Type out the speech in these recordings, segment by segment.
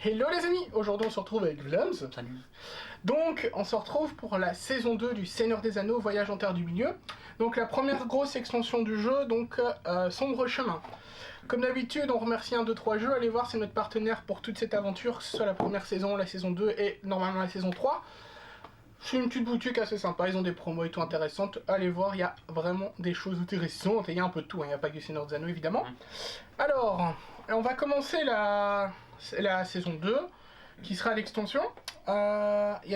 Hello les amis, aujourd'hui on se retrouve avec Vlams. Salut. Donc on se retrouve pour la saison 2 du Seigneur des Anneaux, Voyage en Terre du Milieu. Donc la première grosse extension du jeu, donc Sombre Chemin. Comme d'habitude, on remercie 1, 2, 3 jeux, allez voir c'est notre partenaire pour toute cette aventure, que ce soit la première saison, la saison 2 et normalement la saison 3. C'est une petite boutique assez sympa, ils ont des promos et tout intéressantes, allez voir, il y a vraiment des choses intéressantes, et il y a un peu de tout, il n'y a pas que du Seigneur des Anneaux évidemment. Alors, on va commencer la saison 2, qui sera l'extension. Il y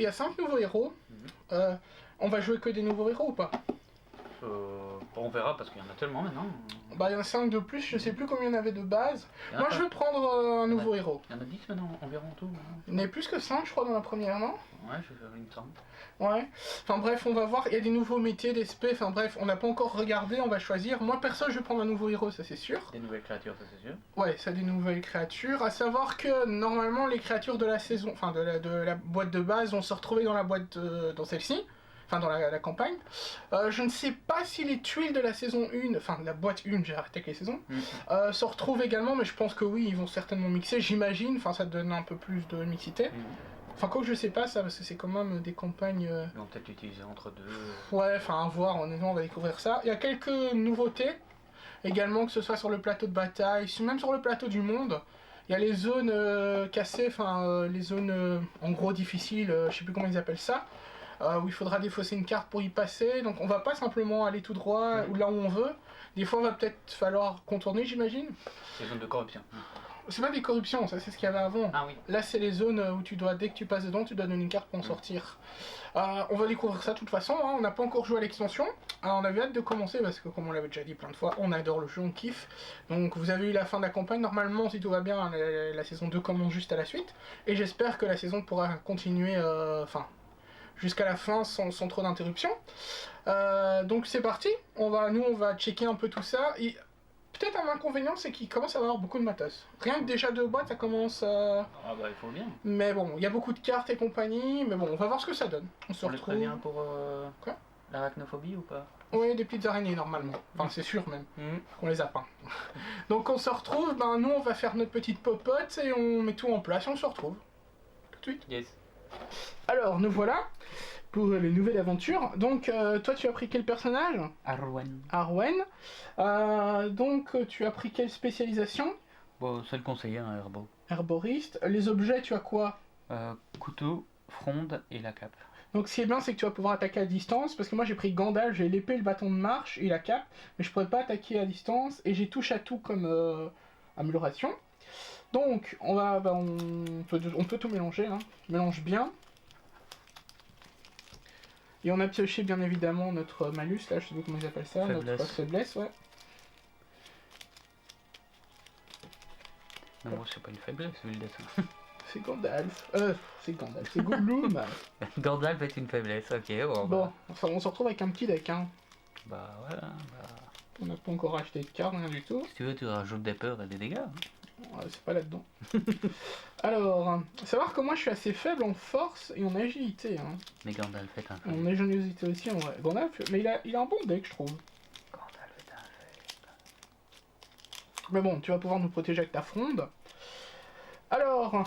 a 5 nouveaux héros. On va jouer que des nouveaux héros ou pas? On verra parce qu'il y en a tellement maintenant. Bah il y en a 5 de plus, je sais plus combien il y en avait de base. Moi je vais prendre un nouveau héros. Il y en a 10 maintenant environ tout. Il y en a plus que 5 je crois dans la première, non? Ouais, il me semble. Ouais. Enfin bref, on va voir, il y a des nouveaux métiers, des spés, enfin bref, on n'a pas encore regardé, on va choisir. Moi perso je vais prendre un nouveau héros, ça c'est sûr. Des nouvelles créatures, ça c'est sûr. Ouais, ça des nouvelles créatures. À savoir que normalement les créatures de la saison, enfin de la boîte de base vont se retrouver dans la boîte, dans celle-ci. Enfin dans la campagne. Je ne sais pas si les tuiles de la saison 1, enfin de la boîte 1, j'ai arrêté avec les saisons, se retrouvent également, mais je pense que oui, ils vont certainement mixer, j'imagine, enfin ça donne un peu plus de mixité. Enfin quoi que je sais pas ça, parce que c'est quand même des campagnes... Ils vont peut-être l'utiliser entre deux. Ouais, enfin à voir, honnêtement on va découvrir ça. Il y a quelques nouveautés, également que ce soit sur le plateau de bataille, même sur le plateau du monde. Il y a les zones cassées, enfin les zones en gros difficiles, je sais plus comment ils appellent ça. Où il faudra défausser une carte pour y passer, donc on va pas simplement aller tout droit ou là où on veut. Des fois, il va peut-être falloir contourner, j'imagine. Les zones de corruption. C'est pas des corruptions, ça c'est ce qu'il y avait avant. Ah oui. Là, c'est les zones où tu dois, dès que tu passes dedans, tu dois donner une carte pour en sortir. On va découvrir ça de toute façon, hein. On n'a pas encore joué à l'extension. On avait hâte de commencer parce que, comme on l'avait déjà dit plein de fois, on adore le jeu, on kiffe. Donc, vous avez eu la fin de la campagne. Normalement, si tout va bien, la saison 2 commence juste à la suite. Et j'espère que la saison pourra continuer, jusqu'à la fin sans trop d'interruption. Donc c'est parti, on va checker un peu tout ça. Peut-être un inconvénient, c'est qu'il commence à avoir beaucoup de matos. Rien que déjà 2 boîtes, ça commence à... Ah bah il faut bien. Mais bon, il y a beaucoup de cartes et compagnie, mais bon, on va voir ce que ça donne. On se On les retrouve... prévient pour Quoi? l'arachnophobie ou pas? Oui, des petites araignées normalement. Enfin, c'est sûr même. On les a peint. Donc on se retrouve, nous on va faire notre petite popote et on met tout en place et on se retrouve. Tout de suite. Yes. Alors, nous voilà pour les nouvelles aventures. Donc, toi, tu as pris quel personnage? Arwen. Arwen. Donc, tu as pris quelle spécialisation? Bon, c'est le conseiller, un herbo. Herboriste. Les objets, tu as quoi? Couteau, fronde et la cape. Donc, ce qui est bien, c'est que tu vas pouvoir attaquer à distance. Parce que moi, j'ai pris Gandalf, j'ai l'épée, le bâton de marche et la cape. Mais je pourrais pas attaquer à distance. Et j'ai touche à tout comme amélioration. Donc, on peut tout mélanger, hein. Mélange bien. Et on a pioché bien évidemment notre malus, là, je sais pas comment ils appellent ça, faiblesse. Notre faiblesse, ouais. Non, c'est pas une faiblesse, vu le dessin. C'est Gandalf. C'est Gollum. Gandalf est une faiblesse, ok. Bon, enfin, on se retrouve avec un petit deck, hein. Bah voilà, On n'a pas encore acheté de cartes, rien du tout. Si tu veux, tu rajoutes des peurs et des dégâts. Ouais, c'est pas là-dedans. Alors, savoir que moi je suis assez faible en force et en agilité, hein. Mais Gandalf est un faible. En ingéniosité aussi, en vrai. Gandalf, mais il a un bon deck, je trouve. Gandalf est un faible. Mais bon, tu vas pouvoir nous protéger avec ta fronde. Alors,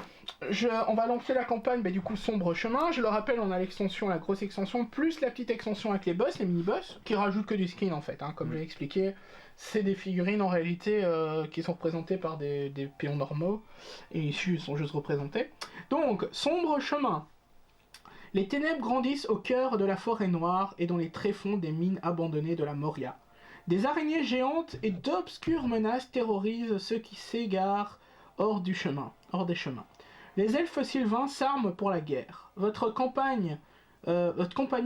on va lancer la campagne, du coup, Sombre Chemin. Je le rappelle, on a l'extension, la grosse extension, plus la petite extension avec les boss, les mini-boss, qui rajoutent que du skin en fait, hein, comme j'ai expliqué. C'est des figurines en réalité qui sont représentées par des péons normaux, et ici ils sont juste représentés. Donc, Sombre Chemin. Les ténèbres grandissent au cœur de la forêt noire et dans les tréfonds des mines abandonnées de la Moria. Des araignées géantes et d'obscures menaces terrorisent ceux qui s'égarent hors des chemins. Les elfes sylvains s'arment pour la guerre. Votre compagnie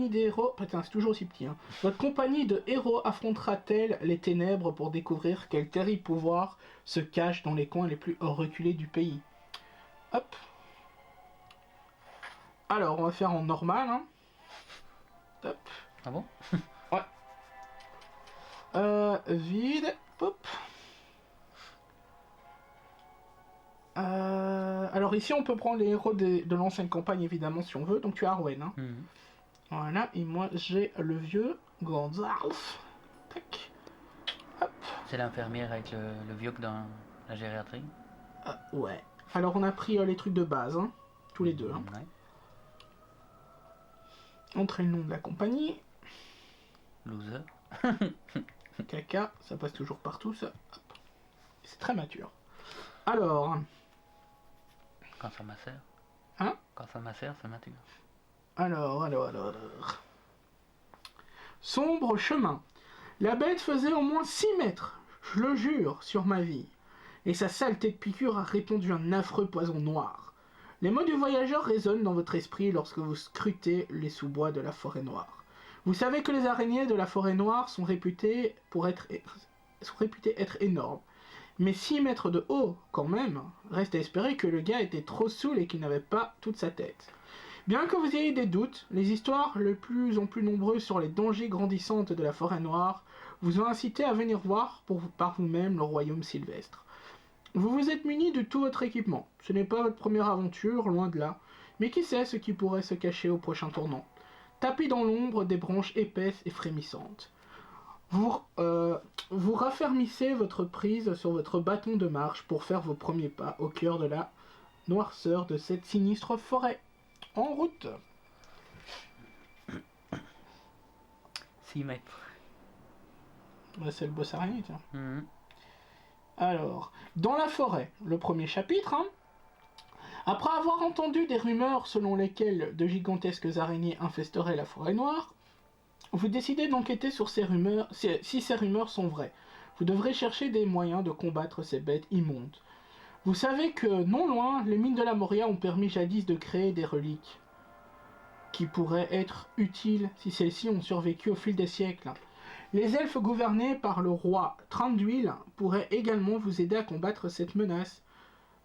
d'héros... Putain, c'est toujours aussi petit, hein. Votre compagnie de héros affrontera-t-elle les ténèbres pour découvrir quel terrible pouvoir se cache dans les coins les plus reculés du pays? Hop. Alors, on va faire en normal, hein. Hop. Ah bon? Ouais. Vide. Hop. Alors ici on peut prendre les héros de l'ancienne campagne évidemment si on veut, donc tu as Arwen, hein. Voilà, et moi j'ai le vieux Gandalf. Tac. Hop. C'est l'infirmière avec le vieux dans la gériatrie. Ouais. Alors on a pris les trucs de base, hein, tous les deux. Hein. Ouais. Entrez le nom de la compagnie. Loser. Caca, ça passe toujours partout, ça. Hop. C'est très mature. Alors, Quand ça macère. Hein? Quand ça macère, c'est mature. alors. Sombre chemin. La bête faisait au moins 6 mètres, je le jure, sur ma vie. Et sa saleté de piqûre a répandu un affreux poison noir. Les mots du voyageur résonnent dans votre esprit lorsque vous scrutez les sous-bois de la forêt noire. Vous savez que les araignées de la forêt noire sont réputées être énormes. Mais 6 mètres de haut, quand même, reste à espérer que le gars était trop saoul et qu'il n'avait pas toute sa tête. Bien que vous ayez des doutes, les histoires de plus en plus nombreuses sur les dangers grandissantes de la forêt noire vous ont incité à venir voir par vous-même le royaume sylvestre. Vous vous êtes muni de tout votre équipement. Ce n'est pas votre première aventure, loin de là. Mais qui sait ce qui pourrait se cacher au prochain tournant. Tapis dans l'ombre des branches épaisses et frémissantes. Vous raffermissez votre prise sur votre bâton de marche pour faire vos premiers pas au cœur de la noirceur de cette sinistre forêt. En route. 6 mètres. Ouais, c'est le boss araignée, tiens. Mhm. Alors, dans la forêt, le premier chapitre, hein. Après avoir entendu des rumeurs selon lesquelles de gigantesques araignées infesteraient la forêt noire, vous décidez d'enquêter sur ces rumeurs, si ces rumeurs sont vraies. Vous devrez chercher des moyens de combattre ces bêtes immondes. Vous savez que, non loin, les mines de la Moria ont permis jadis de créer des reliques qui pourraient être utiles si celles-ci ont survécu au fil des siècles. Les elfes gouvernés par le roi Thranduil pourraient également vous aider à combattre cette menace.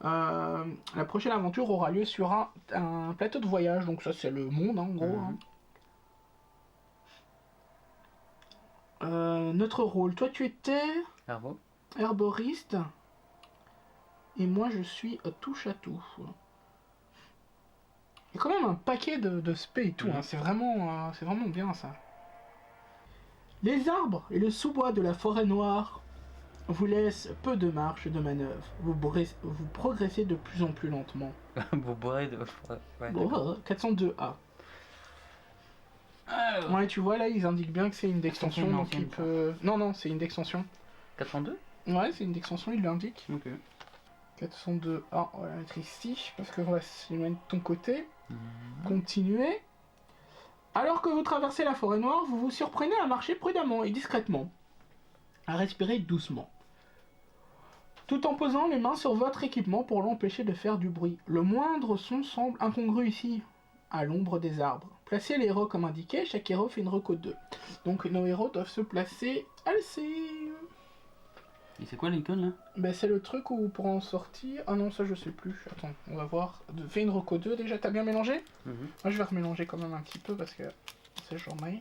La prochaine aventure aura lieu sur un plateau de voyage, donc ça c'est le monde, hein, en gros. Hein. Notre rôle, toi tu étais herboriste, et moi je suis touche à tout. Il y a quand même un paquet de spé et tout, hein. C'est vraiment bien ça. Les arbres et le sous-bois de la forêt noire vous laissent peu de marge de manœuvre. Vous progressez de plus en plus lentement. Vous boirez de... Ouais, bon, 402A. Ouais, tu vois là, ils indiquent bien que c'est une d'extension, donc il peut... Non, c'est une d'extension. 402 ? Ouais, c'est une d'extension, il l'indique. Ok. 402A, on va la mettre ici, parce qu'on va se mettre de ton côté. Mhm. Continuez. Alors que vous traversez la forêt noire, vous vous surprenez à marcher prudemment et discrètement, à respirer doucement, tout en posant les mains sur votre équipement pour l'empêcher de faire du bruit. Le moindre son semble incongru ici, à l'ombre des arbres. Placez les héros comme indiqué, chaque héros fait une reco 2. Donc nos héros doivent se placer à l'essai. Et c'est quoi l'icône là ? Ben c'est le truc où pour en sortir... Ah non, ça je sais plus. Attends, on va voir. Fais une reco 2 déjà, t'as bien mélangé ? Moi je vais remélanger quand même un petit peu parce que c'est genre maille.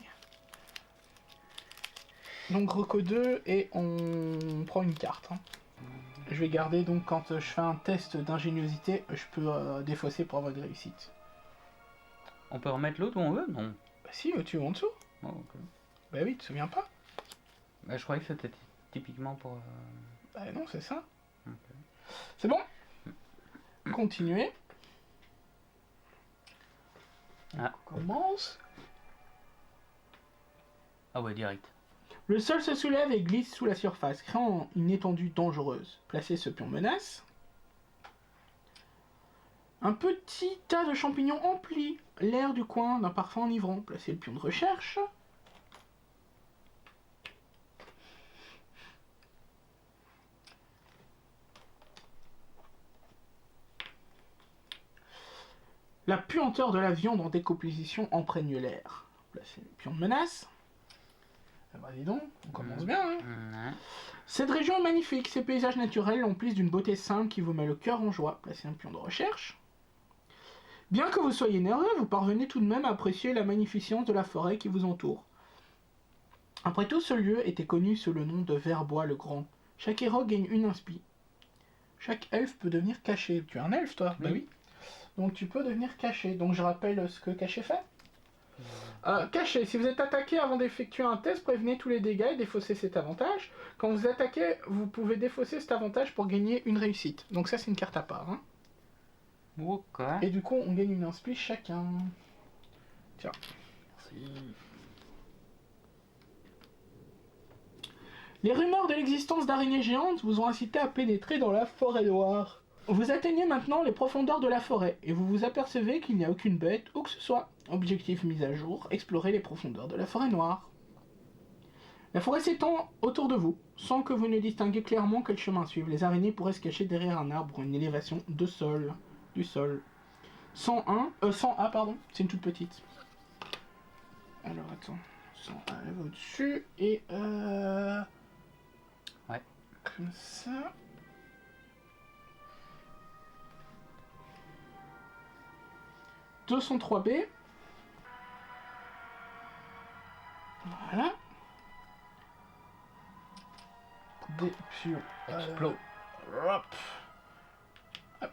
Donc reco 2 et on prend une carte. Hein. Je vais garder donc quand je fais un test d'ingéniosité, je peux défausser pour avoir une réussite. On peut remettre l'autre où on veut ? Non. Bah si, tu es en dessous. Oh, ok. Bah oui, tu te souviens pas ? Bah, je croyais que c'était typiquement pour... Bah non, c'est ça. Okay. C'est bon ? Continuez. Ah. On commence. Ah ouais, direct. Le sol se soulève et glisse sous la surface, créant une étendue dangereuse. Placez ce pion menace. Un petit tas de champignons emplit l'air du coin d'un parfum enivrant. Placez le pion de recherche. La puanteur de la viande en décomposition imprègne l'air. Placez le pion de menace. Ah bah dis donc, on commence bien, hein. Cette région est magnifique, ces paysages naturels l'emplissent d'une beauté simple qui vous met le cœur en joie. Placez un pion de recherche. Bien que vous soyez nerveux, vous parvenez tout de même à apprécier la magnificence de la forêt qui vous entoure. Après tout, ce lieu était connu sous le nom de Verbois le Grand. Chaque héros gagne une inspi. Chaque elfe peut devenir caché. Tu es un elfe, toi ? Bah oui. Donc tu peux devenir caché. Donc je rappelle ce que caché fait. Caché, si vous êtes attaqué avant d'effectuer un test, prévenez tous les dégâts et défaussez cet avantage. Quand vous attaquez, vous pouvez défausser cet avantage pour gagner une réussite. Donc ça c'est une carte à part. Hein. Ok. Et du coup, on gagne une inspi chacun. Tiens. Merci. Les rumeurs de l'existence d'araignées géantes vous ont incité à pénétrer dans la forêt noire. Vous atteignez maintenant les profondeurs de la forêt et vous vous apercevez qu'il n'y a aucune bête ou que ce soit. Objectif mis à jour, explorer les profondeurs de la forêt noire. La forêt s'étend autour de vous, sans que vous ne distinguiez clairement quel chemin suivre. Les araignées pourraient se cacher derrière un arbre ou une élévation du sol. 100A, pardon, c'est une toute petite. Alors attends, 100A elle va au-dessus et Ouais. Comme ça. « 203B. Voilà. Des pions. Explose. Hop. Hop.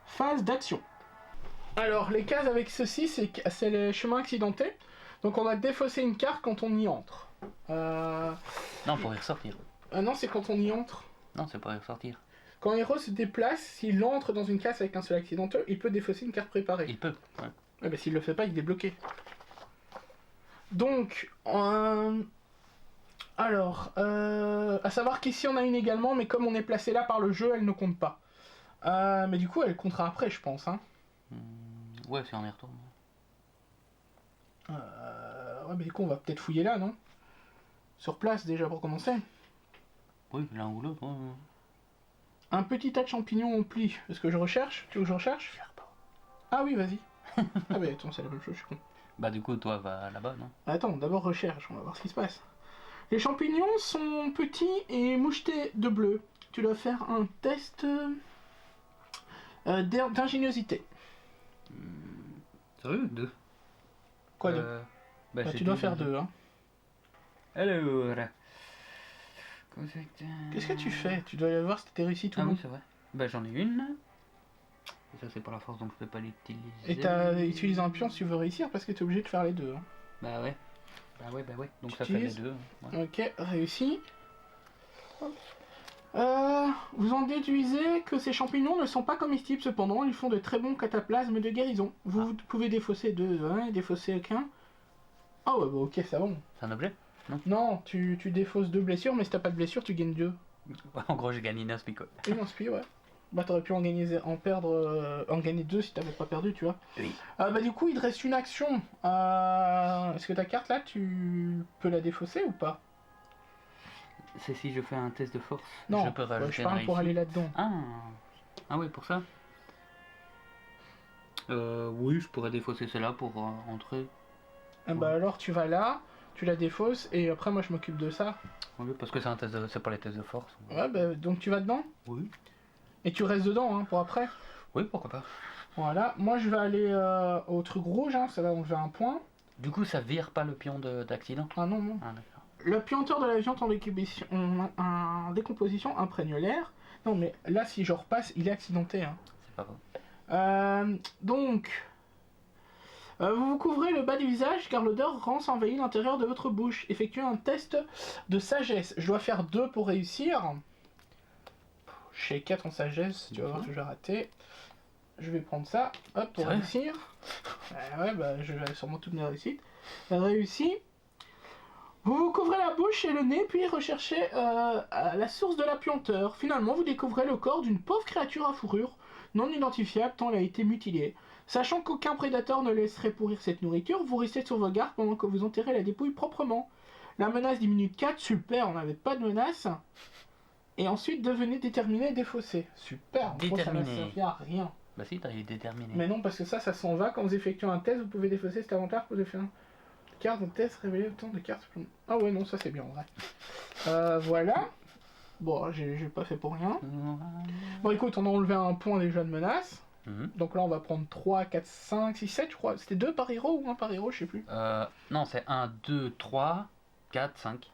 Phase d'action. Alors, les cases avec ceci, c'est les chemins accidentés. Donc, on va défausser une carte quand on y entre. Non, pour y ressortir. Non, c'est quand on y entre. Non, c'est pour y ressortir. Quand un héros se déplace, s'il entre dans une case avec un seul accidenteux, il peut défausser une carte préparée. Il peut, ouais. Ouais, bah, s'il le fait pas, il est bloqué. Donc, alors, à savoir qu'ici on a une également, mais comme on est placé là par le jeu, elle ne compte pas. Mais du coup, elle comptera après, je pense. Hein. Ouais, si on y retourne. Ouais, mais du coup, on va peut-être fouiller là, non? Sur place, déjà, pour commencer. Oui, l'un ou l'autre. Ouais. Un petit tas de champignons en pli. Est-ce que je recherche? Tu veux que je recherche? Ah oui, vas-y. Ah bah attends, c'est la même chose, je suis con. Bah du coup, toi, va là-bas, non? Attends, d'abord recherche, on va voir ce qui se passe. Les champignons sont petits et mouchetés de bleu. Tu dois faire un test d'ingéniosité. Sérieux? 2. Quoi de Bah, tu dois faire 2, hein. Alors... Qu'est-ce que tu fais? Tu dois y voir si t'es réussi tout Ah le oui, monde. c'est vrai. Bah j'en ai une. Et ça c'est pour la force, donc je peux pas l'utiliser. Et t'as utilisé un pion si tu veux réussir parce que t'es obligé de faire les deux. Hein. Bah ouais. Bah ouais. Donc Tu ça fait les utilises deux. Ouais. Ok, réussi. Vous en déduisez que ces champignons ne sont pas comestibles, cependant, ils font de très bons cataplasmes de guérison. Vous pouvez défausser 2, et défausser aucun. Ah ouais, bah ok, ça va. C'est un objet? Non, tu défausses 2 blessures, mais si t'as pas de blessure, tu gagnes 2. En gros, j'ai gagné une inspi quoi. Une inspi, ouais. Bah t'aurais pu en gagner 2 si t'avais pas perdu, tu vois. Oui. Bah du coup, il te reste une action. Est-ce que ta carte là, tu peux la défausser ou pas? C'est si je fais un test de force. Non, je peux rajouter je parle une pour réussite. aller là-dedans. Ah oui, pour ça. Oui, je pourrais défausser celle-là pour entrer. Bah alors tu vas là, tu la défausses et après moi je m'occupe de ça. Oui, parce que c'est un test c'est pas les tests de force. Ouais, bah donc tu vas dedans Oui. et tu restes dedans hein, pour après. Oui, pourquoi pas. Voilà, moi je vais aller au truc rouge, hein, ça va enlever un point. Du coup, ça vire pas le pion d'accident. Ah non, non. Ah d'accord. Le puanteur de la viande en décomposition imprègne l'air. Non mais là si je repasse, il est accidenté. Hein. C'est pas grave. Donc, vous vous couvrez le bas du visage car l'odeur rance envahit l'intérieur de votre bouche. Effectuez un test de sagesse. Je dois faire 2 pour réussir. J'ai 4 en sagesse, tu vas voir que je vais rater. Je vais prendre ça, hop, pour réussir. Ouais, bah je vais sûrement toutes mes réussites. Réussi. Vous vous couvrez la bouche et le nez, puis recherchez la source de la puanteur. Finalement, vous découvrez le corps d'une pauvre créature à fourrure, non identifiable tant elle a été mutilée. Sachant qu'aucun prédateur ne laisserait pourrir cette nourriture, vous restez sur vos gardes pendant que vous enterrez la dépouille proprement. La menace diminue de 4, super, on n'avait pas de menace. Et ensuite, devenez déterminé et défaussé. Super, déterminé. Ça ne servi à rien. Bah si, t'as déterminé. Mais non, parce que ça s'en va. Quand vous effectuez un test, vous pouvez défausser cet avantage pour faire un carte de test, révéler autant de cartes. Ah ouais, non, ça c'est bien en vrai. Voilà. Bon, j'ai pas fait pour rien. Bon, écoute, on a enlevé un point déjà de menace. Donc là, on va prendre 3, 4, 5, 6, 7, je crois. C'était 2 par héros ou 1 par héros, je sais plus. Non, c'est 1, 2, 3, 4, 5.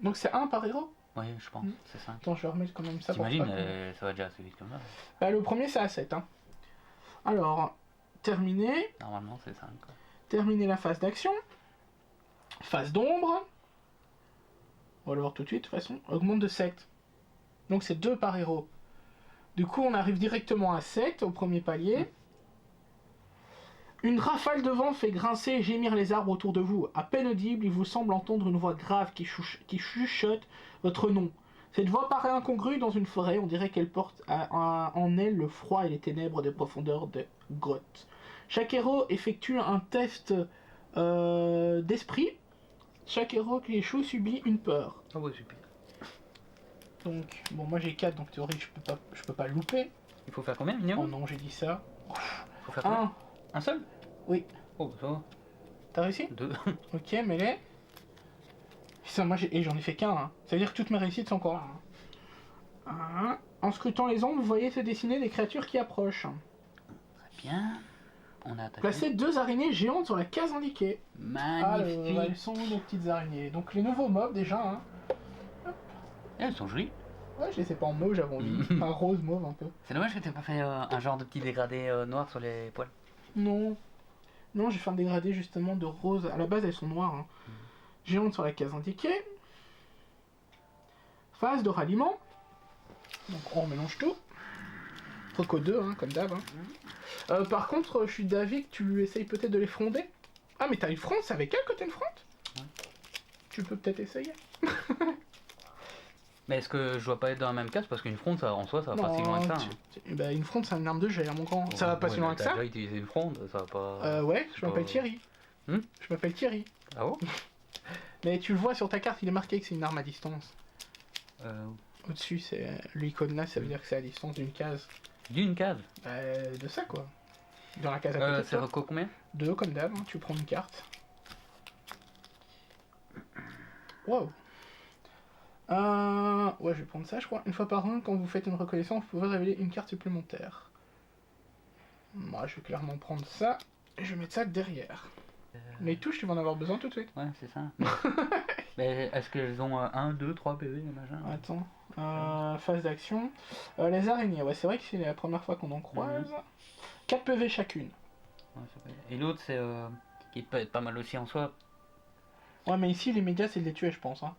Donc c'est 1 par héros? Oui, je pense, c'est 5. Attends, je vais remettre quand même ça pour t'imagines, ça va déjà assez vite comme ça. Bah, le premier, c'est à 7. Hein. Alors, terminé. Normalement, c'est 5. Quoi. Terminer la phase d'action. Phase d'ombre. On va le voir tout de suite, de toute façon. Augmente de 7. Donc c'est 2 par héros. Du coup, on arrive directement à 7 au premier palier. Une rafale de vent fait grincer et gémir les arbres autour de vous. À peine audible, il vous semble entendre une voix grave qui chuchote votre nom. Cette voix paraît incongrue dans une forêt, on dirait qu'elle porte en elle le froid et les ténèbres des profondeurs de grottes. Chaque héros effectue un test d'esprit. Chaque héros qui échoue subit une peur. Ah ouais, super. Donc, bon, moi j'ai 4, donc théorie, je peux pas le louper. Il faut faire combien, Oh minimum? non, j'ai dit ça. Faut faire combien? 1. Un seul? Oui. Oh, ça va. T'as réussi? 2. Ok, mêlée. Putain, moi j'en ai fait qu'un. Hein. Ça veut dire que toutes mes réussites sont encore là. Hein. En scrutant les ombres, vous voyez se dessiner des créatures qui approchent. Très bien. On a attaqué. Placez 2 araignées géantes sur la case indiquée. Magnifique. Elles sont où les petites araignées? Donc les nouveaux mobs déjà. Hein. Elles sont jolies. Ouais, je les ai pas en mauve, j'avais envie. Enfin, rose mauve un peu. C'est dommage que t'aies pas fait un genre de petit dégradé noir sur les poils. Non. Non, j'ai fait un dégradé justement de rose. À la base, elles sont noires. Hein. Géantes sur la case indiquée. Phase de ralliement. Donc on mélange tout. Faut qu'aux 2, hein, comme d'hab. Hein. Par contre, je suis d'avis que tu essayes peut-être de les fronder. Ah, mais t'as une fronde, c'est avec elle que t'as une fronde? Ouais. Tu peux peut-être essayer. Mais est-ce que je dois pas être dans la même case? Parce qu'une fronde, ça, en soi, ça va pas si loin que ça. Hein. Bah, une fronde, c'est une arme de jet, mon grand. Ça va pas si loin que ça? T'as déjà utilisé une fronde, ça va pas... Ouais, je m'appelle pas- Thierry. Hmm Je m'appelle Thierry. Ah bon? Mais tu le vois sur ta carte, il est marqué que c'est une arme à distance. euh, Au-dessus, c'est l'icône là, ça veut dire que c'est à distance d'une case. D'une case? De ça, quoi. Dans la case à côté de Ça toi. va quoi, combien? 2 comme d'hab, hein, tu prends une carte. Wow. Ouais, je vais prendre ça, je crois. Une fois par an, quand vous faites une reconnaissance, vous pouvez révéler une carte supplémentaire. Moi, je vais clairement prendre ça. Et je vais mettre ça derrière. Les touches, tu vas en avoir besoin tout de suite. Ouais, c'est ça. Mais est-ce qu'elles ont 1, 2, 3 PV, les machins? Attends. Phase d'action. Les araignées, ouais, c'est vrai que c'est la première fois qu'on en croise. 4 PV chacune. Ouais, et l'autre, c'est... qui peut être pas mal aussi en soi. Ouais, mais ici, les médias, c'est de les tuer, je pense. Hein.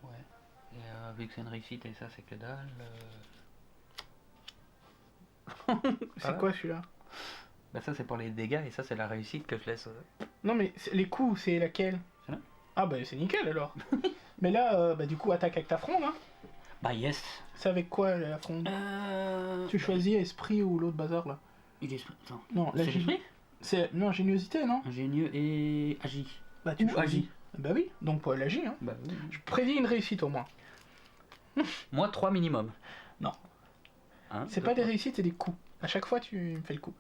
Ouais. Et vu que c'est une réussite et ça, c'est que dalle... C'est quoi celui-là? Bah ça, c'est pour les dégâts et ça, c'est la réussite que je laisse... Non, mais les coups, c'est laquelle? Celle-là. Ah, bah c'est nickel alors. Mais là, bah du coup, attaque avec ta fronde. Hein. Bah yes. C'est avec quoi la fronde? Tu choisis esprit ou l'autre bazar là? Il est... Attends. Non, C'est l'esprit? C'est non, ingéniosité, non? Ingénieux et agi. Bah tu Ou choisis. agi. Bah oui, donc pour l'agi. Hein. Bah oui. Je prédis une réussite au moins. Moi, 3 minimum. Non. Hein, C'est deux, pas des trois. réussites, c'est des coups. À chaque fois, tu me fais le coup.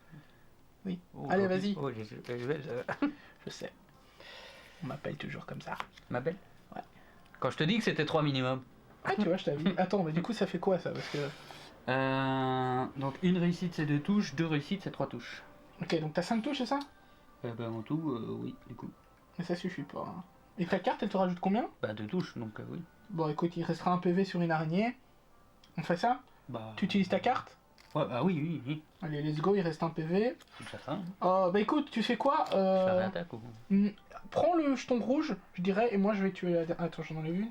Oui. Oh, Allez, oh, vas-y. oh, Je sais. On m'appelle toujours comme ça. Ma belle? Ouais. Quand je te dis que c'était 3 minimum. Ah, tu vois, je t'avais dit. Attends, mais du coup, ça fait quoi ça? Parce que. Donc une réussite c'est 2 touches, 2 réussites c'est 3 touches. Ok, donc t'as 5 touches, c'est ça? Bah en tout, oui, du coup. Mais ça suffit pas. Hein. Et ta carte, elle te rajoute combien? Bah 2 touches, donc oui. Bon, écoute, il restera un PV sur une araignée. On fait ça? Bah... Tu utilises ta carte? Ouais, bah oui, oui, oui. Allez, let's go, il reste un PV. C'est déjà ça. Bah écoute, tu sais quoi? Je la réattaque ou... Prends le jeton rouge, je dirais, et moi je vais tuer la... Attends, j'en enlève une.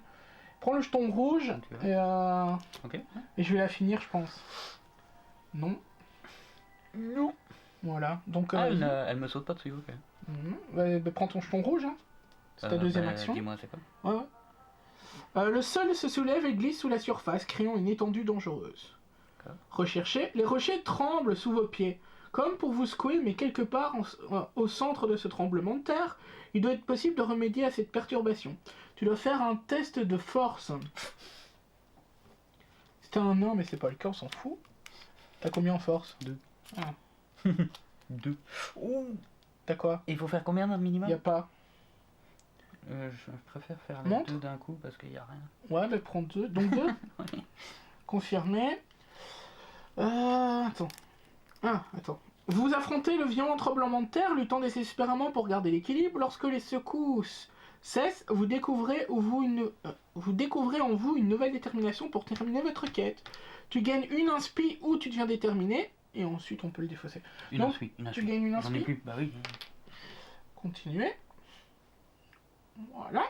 Prends le jeton rouge, et Ok. et je vais la finir, je pense. Non. Non. Voilà, donc... Ah, elle me saute pas dessus, ok. Bah, prends ton jeton rouge, hein. C'est ta deuxième bah, action. Dis-moi, c'est quoi? Ouais, ouais. Le sol se soulève et glisse sous la surface, créant une étendue dangereuse. Recherchez. Les rochers tremblent sous vos pieds, comme pour vous secouer, mais quelque part au centre de ce tremblement de terre, il doit être possible de remédier à cette perturbation. Tu dois faire un test de force. C'était un 1, mais c'est pas le cas, on s'en fout. T'as combien en force? 2. Ah. 2. Oh. T'as quoi? Et il faut faire combien d'un minimum? Y a pas. Je préfère faire les Montre. 2 d'un coup parce qu'il y a rien. Ouais, mais prends 2. Donc 2. Confirmé. Attends. Ah, attends. Vous affrontez le violent tremblement de terre, luttant désespérément pour garder l'équilibre. Lorsque les secousses cessent, vous découvrez en vous une nouvelle détermination pour terminer votre quête. Tu gagnes une inspi ou tu deviens déterminé, et ensuite on peut le défausser. Une Donc, inspi, une inspi. tu gagnes une J'en ai inspi. plus, bah oui. Continuez. Voilà.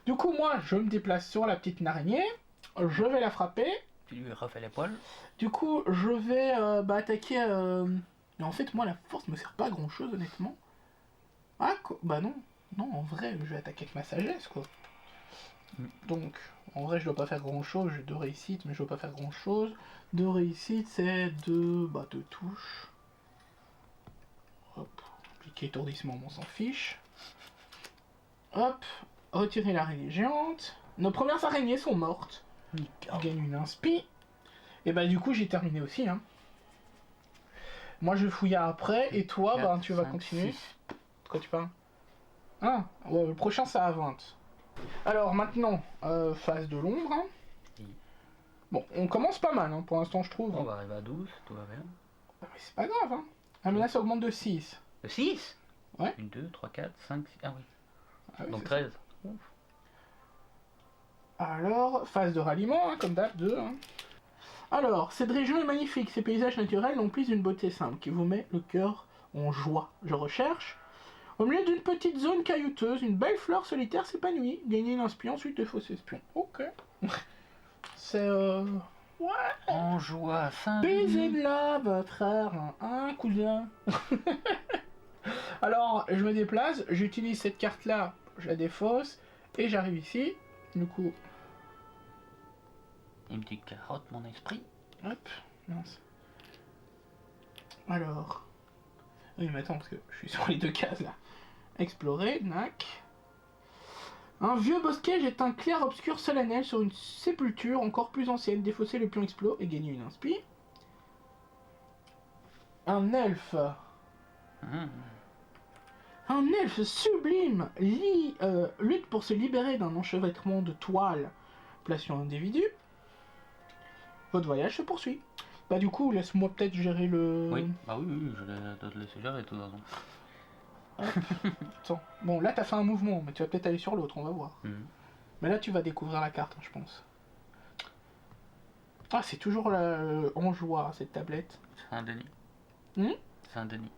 Du coup, moi, je me déplace sur la petite araignée. Je vais la frapper. Tu lui refais les poils. Du coup, je vais attaquer... Mais en fait, moi, la force me sert pas à grand-chose, honnêtement. Ah, quoi. Bah non. Non, en vrai, je vais attaquer avec ma sagesse, quoi. Donc, en vrai, je dois pas faire grand-chose. J'ai 2 réussites, mais je dois pas faire grand-chose. 2 réussites, c'est 2 touches. Hop. Appliquer étourdissement, on s'en fiche. Hop. Retirer l'araignée géante. Nos premières araignées sont mortes. On gagne une inspi. Et bah du coup j'ai terminé aussi. Hein. Moi je fouille après et toi 4, tu vas 5, continuer. 6. De quoi tu parles? Ah, ouais, le prochain c'est à 20. Alors maintenant, phase de l'ombre. Hein. Bon, on commence pas mal hein, pour l'instant je trouve. On va arriver à 12, tout va bien. Ah, mais c'est pas grave. Hein. Ah mais là ça augmente de 6. Le 6? Ouais. 1, 2, 3, 4, 5, 6. Ah oui. Ah, oui Donc c'est 13. ça. Alors, phase de ralliement, hein, comme d'hab, 2. Hein. Alors, cette région est magnifique, ces paysages naturels n'emplissent d'une beauté simple qui vous met le cœur en joie. Je recherche. Au milieu d'une petite zone caillouteuse, une belle fleur solitaire s'épanouit. Gagnez une inspi, ensuite de fausses espions. Ok. C'est ouais. On joue à 5. Baiser de lave, frère. Hein, cousin. Alors, je me déplace, j'utilise cette carte-là, je la défausse, et j'arrive ici. Du coup, Une petite carotte, mon esprit. hop, mince. Alors. Oui, mais attends, parce que je suis sur les 2 cases là. Explorer, nac. Un vieux bosquet jette un clair obscur solennel sur une sépulture encore plus ancienne. Défausser le pion explos et gagner une inspi. Un elfe. Un elfe sublime lutte pour se libérer d'un enchevêtrement de toiles plaçant l'individu. Votre voyage se poursuit. Bah du coup, laisse-moi peut-être gérer le... Oui, bah oui, je vais te laisser gérer de toute façon. Attends. Bon, là t'as fait un mouvement, mais tu vas peut-être aller sur l'autre, on va voir. Mais là tu vas découvrir la carte, hein, je pense. Ah, c'est toujours en joie, cette tablette. Saint-Denis. Saint-Denis.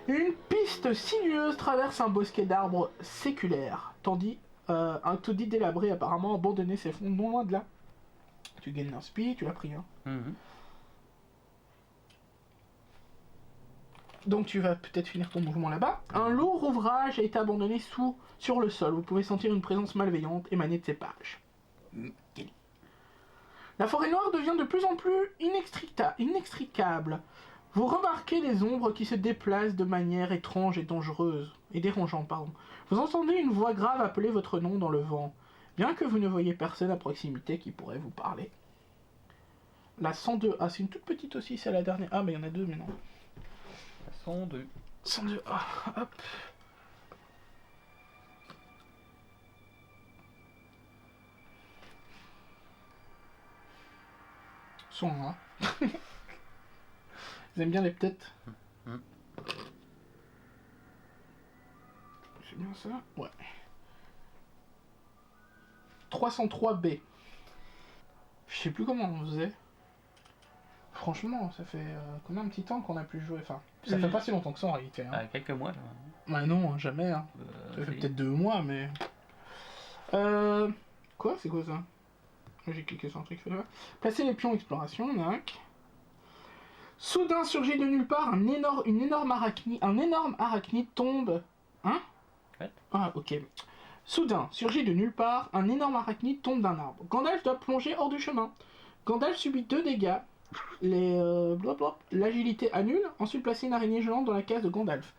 Une piste sinueuse traverse un bosquet d'arbres séculaires, tandis un taudis délabré apparemment abandonné s'effondre non loin de là. Tu gagnes l'inspi, tu l'as pris, hein. Donc tu vas peut-être finir ton mouvement là-bas. Un lourd ouvrage a été abandonné sur le sol. Vous pouvez sentir une présence malveillante émaner de ses pages. La forêt noire devient de plus en plus inextricable. Vous remarquez les ombres qui se déplacent de manière étrange et dangereuse. Et dérangeante, pardon. Vous entendez une voix grave appeler votre nom dans le vent. Bien que vous ne voyez personne à proximité qui pourrait vous parler. La 102. Ah, c'est une toute petite aussi, c'est la dernière. Ah, mais il y en a 2 maintenant. 102. 102. Ah, hop. Son, hein. Vous aimez bien les têtes? C'est bien ça? Ouais. 303B. Je sais plus comment on faisait. Franchement, ça fait combien de petit temps qu'on a plus joué? Enfin, ça fait pas si longtemps que ça en réalité. Hein. Quelques mois là. Bah non, jamais. Hein. Ça fait peut-être 2 mois, mais... Quoi? C'est quoi ça? J'ai cliqué sur un truc. Placer les pions exploration, nac. Soudain surgit de nulle part un énorme arachnide tombe. Hein? Ouais. Ah, ok. Soudain surgit de nulle part un énorme arachnide tombe d'un arbre. Gandalf doit plonger hors du chemin. Gandalf subit 2 dégâts. L'agilité annule. Ensuite, placer une araignée géante dans la case de Gandalf.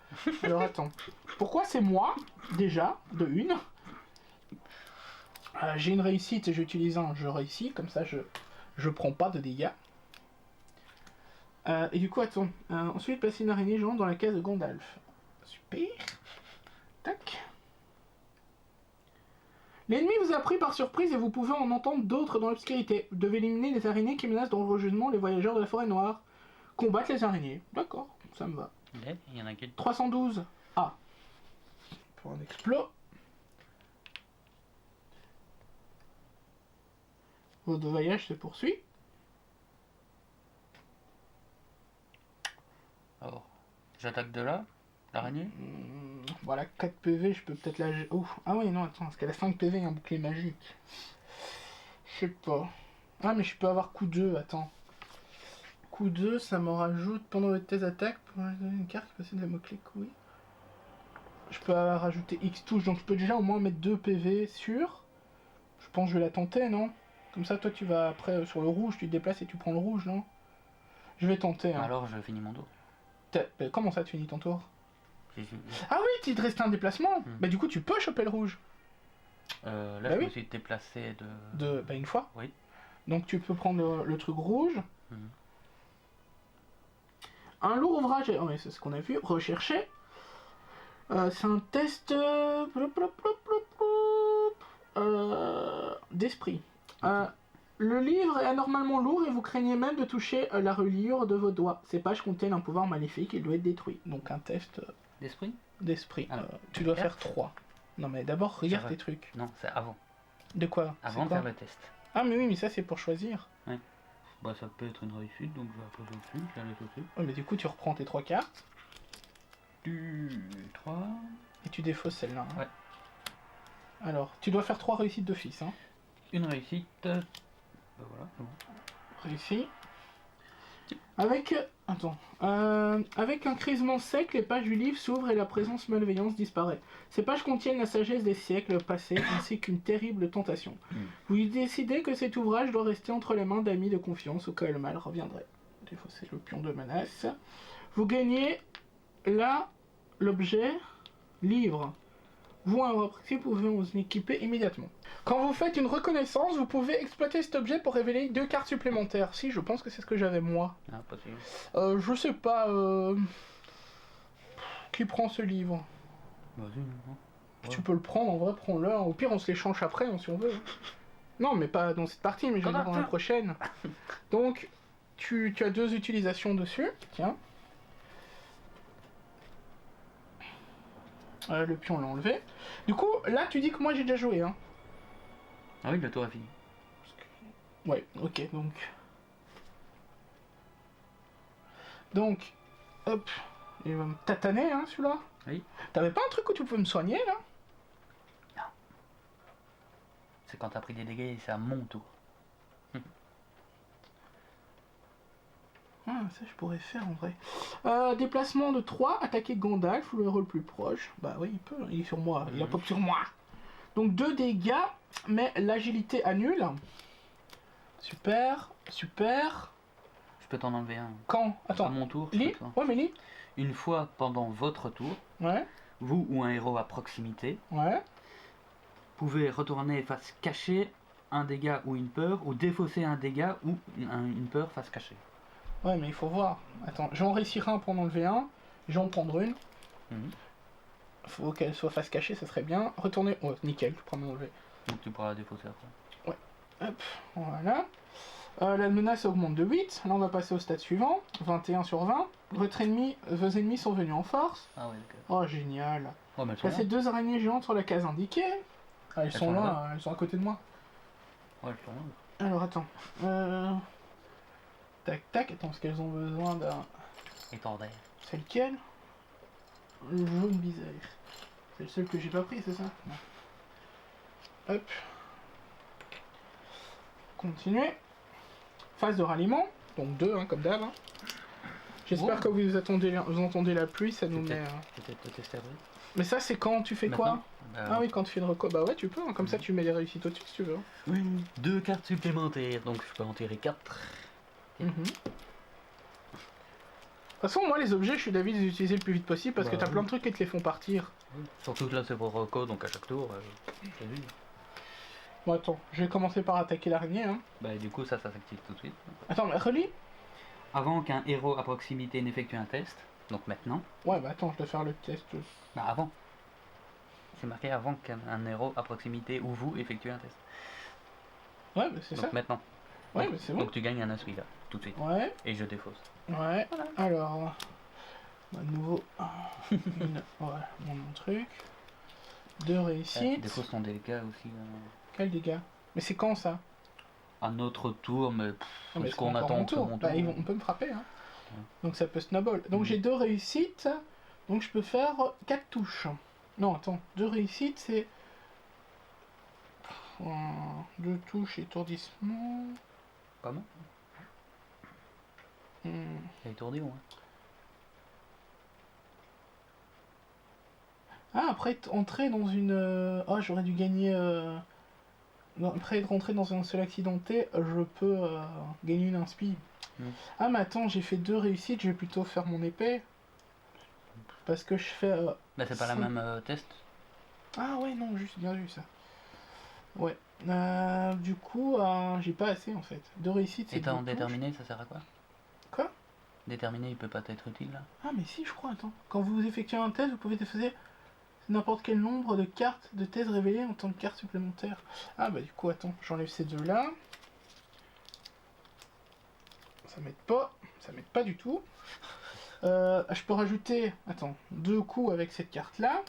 Alors attends. Pourquoi c'est moi, déjà, de une? J'ai une réussite et j'utilise un, je réussis. Comme ça, je prends pas de dégâts. Et du coup, attends. Ensuite, placer une araignée géante dans la case de Gandalf. Super. Tac. L'ennemi vous a pris par surprise et vous pouvez en entendre d'autres dans l'obscurité. Vous devez éliminer les araignées qui menacent dangereusement les voyageurs de la forêt noire. Combattre les araignées. D'accord, ça me va. Il y en a qui... 312. Ah. Pour un explos. Votre voyage se poursuit. Alors, j'attaque de là, l'araignée. Voilà, 4 PV, je peux peut-être la... Oh, ah oui, non, attends, parce qu'elle a 5 PV et un bouclier magique. Je sais pas. Ah, mais je peux avoir coup 2, attends. Coup 2, ça me rajoute pendant tes attaques pour une carte qui possède le mot-clé oui. Je peux rajouter X touche, donc je peux déjà au moins mettre 2 PV sur. Je pense que je vais la tenter, non? Comme ça, toi, tu vas après sur le rouge, tu te déplaces et tu prends le rouge, non? Je vais tenter. Hein. Alors je finis mon tour. Comment ça, tu finis ton tour? J'ai- Ah oui, il te reste un déplacement. Hmm. Bah du coup, tu peux choper le rouge. Là, Bah je oui. me suis déplacé de... Bah une fois. Oui. Donc tu peux prendre le truc rouge. Mhm. Un lourd ouvrage, oh, mais c'est ce qu'on a vu, rechercher. C'est un test d'esprit. Le livre est anormalement lourd et vous craignez même de toucher la reliure de vos doigts. Ces pages contiennent un pouvoir maléfique, il doit être détruit. Donc un test D'esprit? d'esprit. Ah. Tu dois Regarde. faire 3. Non mais d'abord regarde Ça va. tes trucs. Non, c'est avant. De quoi? Avant C'est de quoi faire le test. Ah mais oui, mais ça c'est pour choisir. Bah ça peut être une réussite, donc je vais apposer au-dessus, je la laisse au-dessus. Ouais, mais du coup tu reprends tes 3 cartes Du 3... et tu défausses celle-là. Hein. Ouais. Alors, tu dois faire 3 réussites d'office. Hein. Une réussite... Bah voilà, c'est bon. Réussi. Avec... Attends. Avec un crisement sec, les pages du livre s'ouvrent et la présence malveillance disparaît. Ces pages contiennent la sagesse des siècles passés ainsi qu'une terrible tentation. Vous décidez que cet ouvrage doit rester entre les mains d'amis de confiance au cas où le mal reviendrait. Défausser le pion de menace. Vous gagnez là l'objet livre. Vous, un représentant, pouvez vous équiper immédiatement. Quand vous faites une reconnaissance, vous pouvez exploiter cet objet pour révéler 2 cartes supplémentaires. Si, je pense que c'est ce que j'avais moi. Ah, possible. Je sais pas. Qui prend ce livre? Vas-y, non. Tu peux le prendre, en vrai, prends-le. Au pire, on se l'échange après, si on veut. Non, mais pas dans cette partie, mais je vais dire dans la prochaine. Donc, tu as 2 utilisations dessus. Tiens. Le pion l'a enlevé. Du coup, là, tu dis que moi j'ai déjà joué, hein. Ah oui, le tour est fini. Ouais, ok, donc... Donc, hop, il va me tataner, hein, celui-là. Oui. T'avais pas un truc où tu pouvais me soigner, là? C'est quand t'as pris des dégâts et c'est à mon tour. Ah, ça je pourrais faire en vrai. Déplacement de 3, attaquer Gandalf ou le héros le plus proche. Bah oui, il peut, il est sur moi, il a pop sur moi. Donc 2 dégâts, mais l'agilité annule. Super, super. Je peux t'en enlever un. Quand? À Attends. mon tour. je Lis? peux t'en- Ouais, mais lis. Une fois pendant votre tour, Ouais, vous ou un héros à proximité ouais. pouvez retourner face cachée un dégât ou une peur, ou défausser un dégât ou une peur face cachée. Ouais, mais il faut voir. Attends, j'en réussirai un pour en enlever un. Je vais en prendre une. Mhm. Faut qu'elle soit face cachée, ça serait bien. Retourner. Oh, nickel, tu pourras m'enlever. Donc tu pourras la défausser après. Hop, voilà. La menace augmente de 8. Là, on va passer au stade suivant. 21 sur 20. Vos ennemis sont venus en force. Ah ouais, d'accord. Oh, génial. Ouais, mais elles sont Passez là. 2 araignées géantes sur la case indiquée. Ah, elles sont sont là, là. elles sont à côté de moi. Ouais, elles sont là. Alors, attends. Tac, tac. Attends, parce qu'elles ont besoin d'un... Étendaire. C'est lequel? Le jaune bizarre. C'est le seul que j'ai pas pris, c'est ça? Non. Hop. Continuez. Phase de ralliement. Donc 2, hein, comme d'hab. Hein. J'espère Oh. que vous entendez la pluie, ça nous met... Peut-être te tester après. Mais ça, c'est quand tu fais quoi? Maintenant, Ah oui, quand tu fais une reco... Bah ouais, tu peux. Hein. Comme ça, tu mets des réussites au-dessus, si tu veux. Oui, 2 cartes supplémentaires, donc je peux en tirer 4. Mhm. De toute façon, moi, les objets, je suis d'avis de les utiliser le plus vite possible parce que Bah t'as oui. plein de trucs qui te les font partir. Surtout que là c'est pour Rocco, donc à chaque tour, t'as vu. Bon, attends, je vais commencer par attaquer l'araignée. Hein. Bah du coup ça s'active tout de suite. Attends, mais relis. Avant qu'un héros à proximité n'effectue un test, donc maintenant, Ouais, bah attends, je dois faire le test. bah avant. C'est marqué avant qu'un héros à proximité ou vous effectuez un test. Ouais, bah c'est Donc ça. maintenant. Ouais, donc, bah c'est bon. donc tu gagnes un insui là, tout de suite. Ouais, Et je défausse. ouais. Alors, à nouveau, voilà, mon truc. 2 réussites. Défausse ton dégât aussi. Quel dégât? Mais c'est quand ça? À notre tour, mais Ah, mais est-ce c'est qu'on encore attend mon que tour. mon Bah, tour on peut me frapper. Hein. Ouais. Donc ça peut snowball. Donc Mhm. j'ai 2 réussites. Donc je peux faire 4 touches. Non, attends. 2 réussites, c'est... 2 touches, étourdissement... Comment? Hmm. C'est étourdi ou moins? Ah, après, entrer dans une... Ah, j'aurais dû gagner... Après être rentré dans un seul accidenté, je peux gagner une inspi. Ah, mais attends, j'ai fait 2 réussites, je vais plutôt faire mon épée. Parce que je fais... Bah c'est pas la même test. Ah ouais, non, juste bien vu ça. Ouais. Du coup, j'ai pas assez en fait. 2 réussites, c'est Et en deux touches. déterminé, ça sert à quoi? Quoi? Déterminé, il peut pas être utile là. Ah, mais si, je crois, attends. Quand vous effectuez un test, vous pouvez défausser n'importe quel nombre de cartes de thèse révélées en tant que carte supplémentaire. Ah bah du coup, attends, j'enlève ces deux-là. Ça m'aide pas. Ça m'aide pas du tout. Je peux rajouter, attends, 2 coups avec cette carte-là.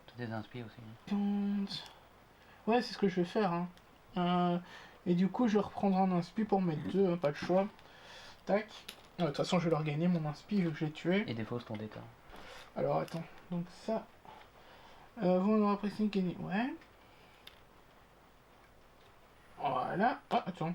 Tout est inspi aussi. Ouais, c'est ce que je vais faire. Hein. Et du coup, je vais reprendre un inspi pour mettre 2, pas de choix. Tac. De toute façon, je vais leur gagner mon inspi vu que j'ai tué. Et défausse ton détail. Alors, attends. Donc ça... vous en aurez apprécié gagner. Ouais. Voilà. Ah, attends.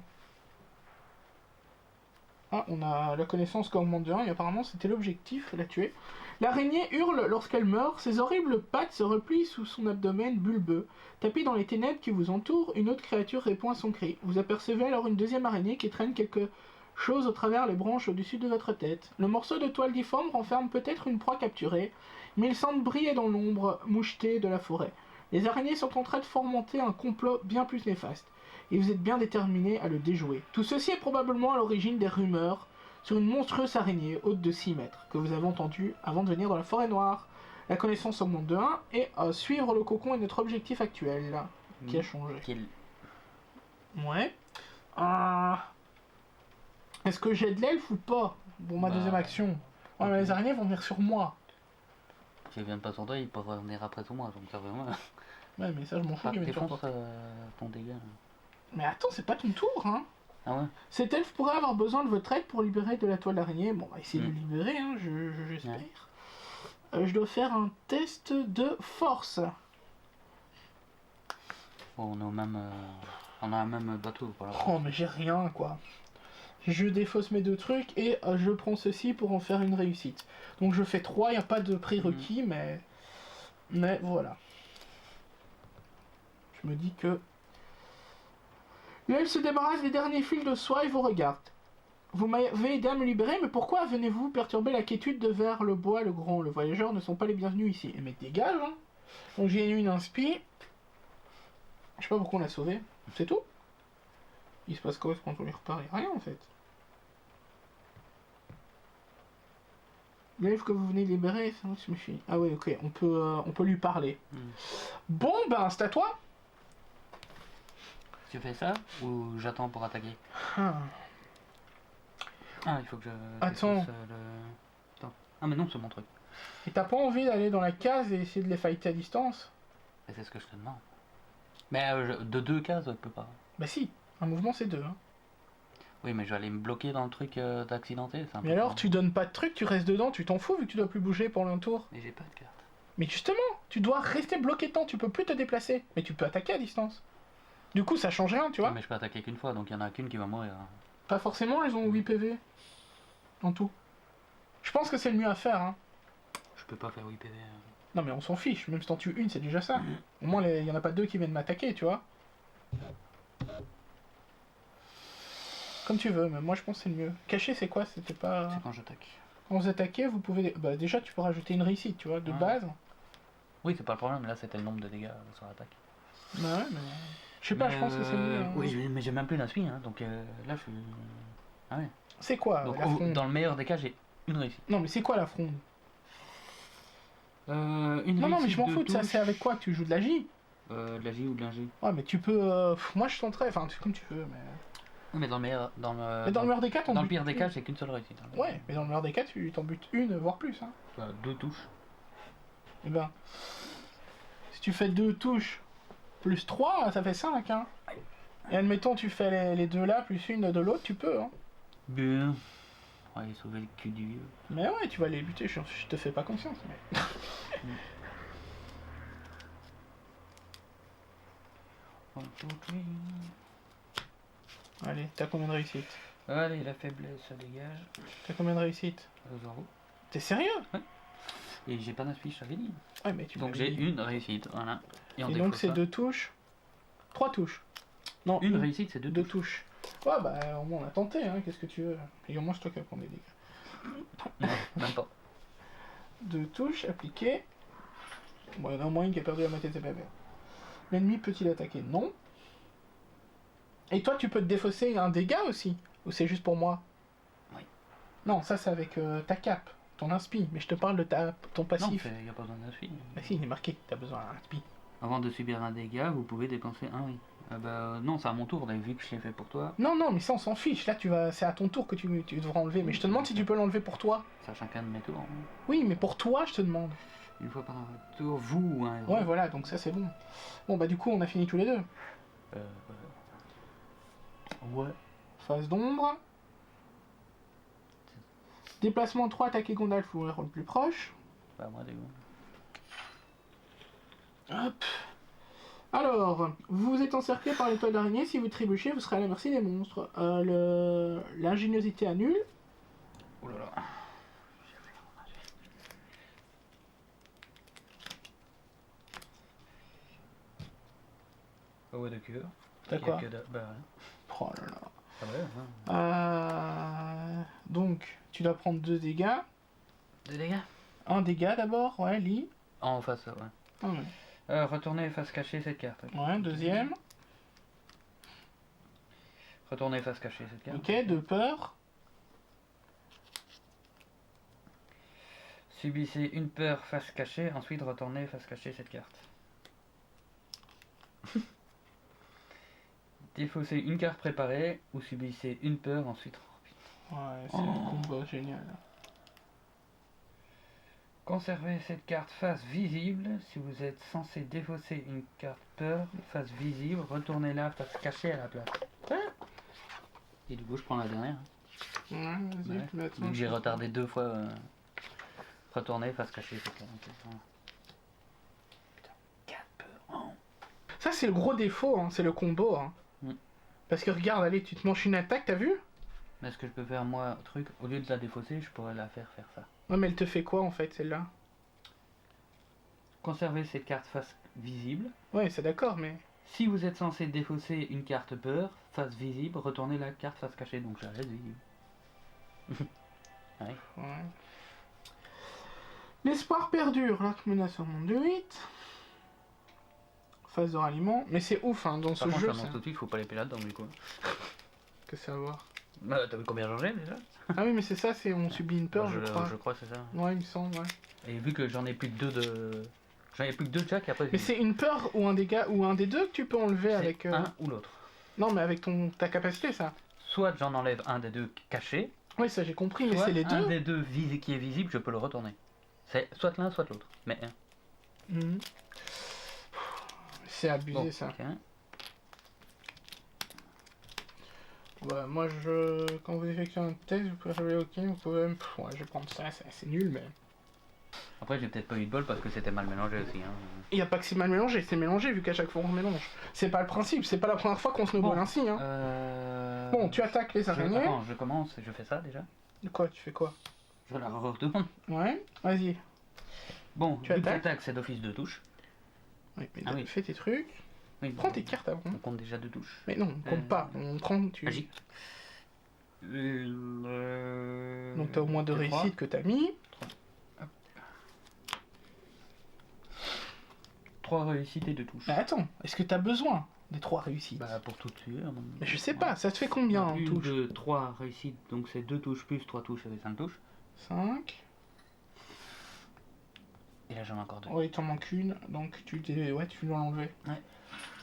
Ah, on a la connaissance qui augmente de 1 et apparemment c'était l'objectif, la tuer. L'araignée hurle lorsqu'elle meurt, ses horribles pattes se replient sous son abdomen bulbeux. Tapé dans les ténèbres qui vous entourent, une autre créature répond à son cri. Vous apercevez alors une deuxième araignée qui traîne quelque chose au travers les branches au-dessus de votre tête. Le morceau de toile difforme renferme peut-être une proie capturée, mais il semble briller dans l'ombre mouchetée de la forêt. Les araignées sont en train de fomenter un complot bien plus néfaste, et vous êtes bien déterminé à le déjouer. Tout ceci est probablement à l'origine des rumeurs sur une monstrueuse araignée haute de 6 mètres, que vous avez entendue avant de venir dans la forêt noire. La connaissance augmente de 1, et suivre le cocon est notre objectif actuel, qui a changé. Ouais. Est-ce que j'ai de l'elfe ou pas pour ma deuxième action? Ouais, mais les araignées vont venir sur moi. Si elles viennent pas sur toi, ils peuvent revenir après sur moi, donc ça vraiment... Ouais, mais ça je m'en fous qu'ils viennent sur toi. ton dégât. Mais attends, c'est pas ton tour, hein. Ah ouais? Cet elfe pourrait avoir besoin de votre aide pour libérer de la toile d'araignée. Bon, on va essayer de le libérer, hein, j'espère. Ouais. Je dois faire un test de force. Bon, on a un même bateau, voilà. Oh, mais j'ai rien, quoi. Je défausse mes 2 trucs et je prends ceci pour en faire une réussite. Donc je fais 3, il n'y a pas de prérequis, mais voilà. Je me dis que... L'elfe se débarrasse des derniers fils de soie et vous regarde. Vous m'avez aidé à me libérer, mais pourquoi venez-vous perturber la quiétude de vers le bois, le grand? Les voyageurs ne sont pas les bienvenus ici. Mais dégage, hein. Donc j'ai eu une inspi. Je sais pas pourquoi on l'a sauvé. C'est tout. Il se passe quoi quand on lui repart? Il y a rien en fait. L'elfe que vous venez de libérer, ça se méfie. Ah oui, ok, on peut lui parler. Bon, ben, c'est à toi. Tu fais ça ou j'attends pour attaquer? Ah, il faut que je... Attends. Attends. Ah mais non, c'est mon truc. Et t'as pas envie d'aller dans la case et essayer de les fighter à distance? C'est ce que je te demande. Mais de 2 cases, je peux pas. Bah si, un mouvement c'est 2. Hein. Oui, mais je vais aller me bloquer dans le truc d'accidenté. Mais alors, tu donnes pas de truc, tu restes dedans, tu t'en fous vu que tu dois plus bouger pendant un tour. Mais j'ai pas de carte. Mais justement, tu dois rester bloqué dedans, tu peux plus te déplacer. Mais tu peux attaquer à distance. Du coup, ça change rien, tu vois. Mais je peux attaquer qu'une fois, donc il y en a qu'une qui va mourir. Pas forcément, elles ont 8 PV. En tout. Je pense que c'est le mieux à faire, hein. Je peux pas faire 8 PV. Non mais on s'en fiche, même si t'en tues une, c'est déjà ça. Au moins, il y en a pas 2 qui viennent m'attaquer, tu vois. Comme tu veux, mais moi je pense que c'est le mieux. Cacher, c'est quoi? C'était pas... C'est quand j'attaque. Quand vous attaquez, vous pouvez... Bah déjà, tu peux rajouter une réussite, tu vois, de base. Oui, c'est pas le problème, là c'était le nombre de dégâts sur l'attaque. Bah ouais, mais... Je sais pas, je pense que c'est mieux. Hein. Oui, mais j'ai même plus d'inspi, hein, donc là je suis... Ah ouais. C'est quoi donc, la fronde? Dans le meilleur des cas, j'ai une réussite. Non, mais c'est quoi la fronde? Non, mais je m'en fous de ça, c'est avec quoi? Tu joues de la J? De la J ou de l'ingé. Ouais, mais tu peux... Moi je tenterais, enfin, c'est comme tu veux, mais... Mais dans le meilleur... Mais dans le meilleur des cas, dans le pire des cas, j'ai qu'une seule réussite. Hein. Ouais, mais dans le meilleur des cas, tu t'en butes une, voire plus. Hein. 2 touches. Et ben... Si tu fais 2 touches, plus 3, ça fait 5, hein. Et admettons, tu fais les 2 là, plus une de l'autre, tu peux, hein. Bien. pour aller sauver le cul du vieux. Mais ouais, tu vas les buter, je te fais pas confiance. Mais... Allez, t'as combien de réussites? Allez, la faiblesse, ça dégage. T'as combien de réussites? 0. T'es sérieux? Ouais. Et j'ai pas d'inspi, je t'avais dit. Ouais, mais tu Donc m'avais j'ai dit. une réussite, voilà. Et donc c'est 2 touches? 3 touches? Non, une réussite, c'est 2 2 touches. touches. Ouais, bah au moins on a tenté, hein, qu'est-ce que tu veux? Et au moins c'est toi qui vas prendre des dégâts. Non, même pas. 2 touches appliquées. Bon, il y en a au moins une qui a perdu la moitié de ses bébés. L'ennemi peut-il attaquer? Non. Et toi, tu peux te défausser un dégât aussi? Ou c'est juste pour moi? Oui. Non, ça c'est avec ta cape, ton inspi. Mais je te parle de ton Non, passif. il n'y a pas besoin d'inspi. Bah si, il est marqué, t'as besoin d'un inspi. Avant de subir un dégât, vous pouvez dépenser un oui. Ah bah non, c'est à mon tour, vu que je l'ai fait pour toi. Non, non, mais ça on s'en fiche. Là, c'est à ton tour que tu devras enlever. Mais je te demande si tu peux l'enlever pour toi. C'est à chacun de mes tours. Hein. Oui, mais pour toi, je te demande. Une fois par tour, vous ou un héros. Ouais, voilà, donc ça c'est bon. Bon, bah du coup, on a fini tous les deux. Ouais. Phase d'ombre. Déplacement 3, attaquer Gandalf ou héros le plus proche. Bah moi, des Hop. Alors, vous êtes encerclé par l'étoile d'araignée. Si vous trébuchez, vous serez à la merci des monstres. L'ingéniosité annule. Oh là là. Ouais, de cœur. T'as quoi? Bah rien. Oh là là. Ah ouais, hein. Donc, tu dois prendre 2 dégâts. 2 dégâts? Un dégât d'abord, ouais, lit. En face, ouais. Ah ouais. Retournez face cachée cette carte. Ouais, deuxième. Retournez face cachée cette carte. Ok, de peur. Subissez une peur face cachée, ensuite retournez face cachée cette carte. Défaussez une carte préparée ou subissez une peur ensuite. Ouais, c'est un combo génial. Conservez cette carte face visible. Si vous êtes censé défausser une carte peur face visible, retournez-la face cachée à la place. Et du coup, je prends la dernière. Ouais, vas-y, Ouais. maintenant. J'ai retardé 2 fois. Retourner face cachée cette carte. Putain, 4 peurs. Ça, c'est le gros défaut, hein, c'est le combo. Hein. Mm. Parce que regarde, allez, tu te manges une attaque, t'as vu? Mais est-ce que je peux faire moi, truc, au lieu de la défausser, je pourrais la faire ça. Ouais, mais elle te fait quoi en fait, celle-là? Conservez cette carte face visible. Ouais, c'est d'accord, mais. Si vous êtes censé défausser une carte peur, face visible, retournez la carte face cachée, donc je la laisse visible. Ouais. Ouais. L'espoir perdure, l'arc menace en monde de 8. Phase de ralliement. Mais c'est ouf, hein, dans Par ce contre, jeu, je ça. t'annonce tout de suite, faut pas l'épée là-dedans du coup. Que savoir. Bah, t'as vu combien j'en ai déjà? Ah oui, mais c'est ça, c'est on subit une peur, Bah, je crois. Je crois que c'est ça. Ouais, il me semble, ouais. Et vu que j'en ai plus que 2 de. J'en ai plus que 2 de chaque, et après. Mais c'est une peur ou un dégât ou un des deux que tu peux enlever c'est avec. un ou l'autre. Non, mais avec ta capacité, ça. Soit j'en enlève un des deux caché, Oui, ça j'ai compris, mais soit c'est les un deux. des deux qui est visible, je peux le retourner. C'est soit l'un, soit l'autre. Mais un. Mhm. C'est abusé, Bon, ça. ok. Ouais, moi, quand vous effectuez un test, vous pouvez révéler OK, vous pouvez même. Ouais, je vais prendre ça, c'est nul, mais. Après, j'ai peut-être pas eu de bol parce que c'était mal mélangé aussi. Hein. Il n'y a pas que c'est mal mélangé, c'est mélangé vu qu'à chaque fois on mélange. C'est pas le principe, c'est pas la première fois qu'on se snowball ainsi. Hein. Bon, tu attaques les araignées. Attends, je commence, je fais ça déjà. Quoi, tu fais quoi? Je la retourne. Ouais, vas-y. Bon, Tu vu que attaques. j'attaque, c'est d'office 2 touches. Oui, mais Ah oui. fais tes trucs. Oui, Prends tes cartes avant. On compte déjà 2 touches. Mais non, on compte pas, on prend, tu. Magique. Donc t'as au moins 2 réussites que t'as mis. 3 réussites et 2 touches. Mais attends, est-ce que t'as besoin des 3 réussites? Bah, pour tout tuer. Mais je sais pas, ça te fait combien en 1, touche? 2, 3 réussites, donc c'est 2 touches plus 3 touches, ça fait 5 touches. 5. Et là, j'en ai encore 2. Ouais, il t'en manque une, donc tu dois l'enlever. Ouais.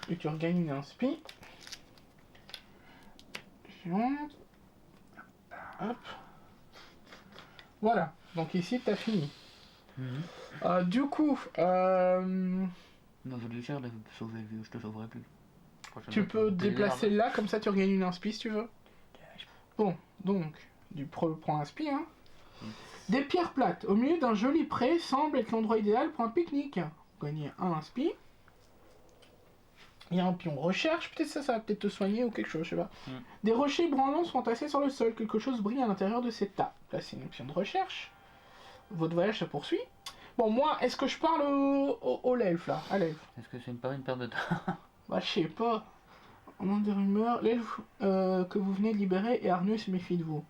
Et tu regagnes une inspi. Suivante. Hop. Voilà, donc ici t'as fini. Du coup, Non, je vais faire de sauver le vieux, je te sauverai plus. tu peux te déplacer là, comme ça tu regagnes une inspi si tu veux. Bon, donc, prends un spi, hein. Des pierres plates, au milieu d'un joli pré, semble être l'endroit idéal pour un pique-nique. Gagner un inspi. Il y a un pion recherche, peut-être ça va peut-être te soigner ou quelque chose, je sais pas. Des rochers branlants sont entassés sur le sol, quelque chose brille à l'intérieur de ces tas. Là, c'est une option de recherche. Votre voyage se poursuit. Bon, moi, est-ce que je parle au l'elfe, là? À l'elfe. Est-ce que c'est une paire de dents? Bah, je sais pas. On a des rumeurs. L'elfe que vous venez de libérer et Arnus se méfie de vous.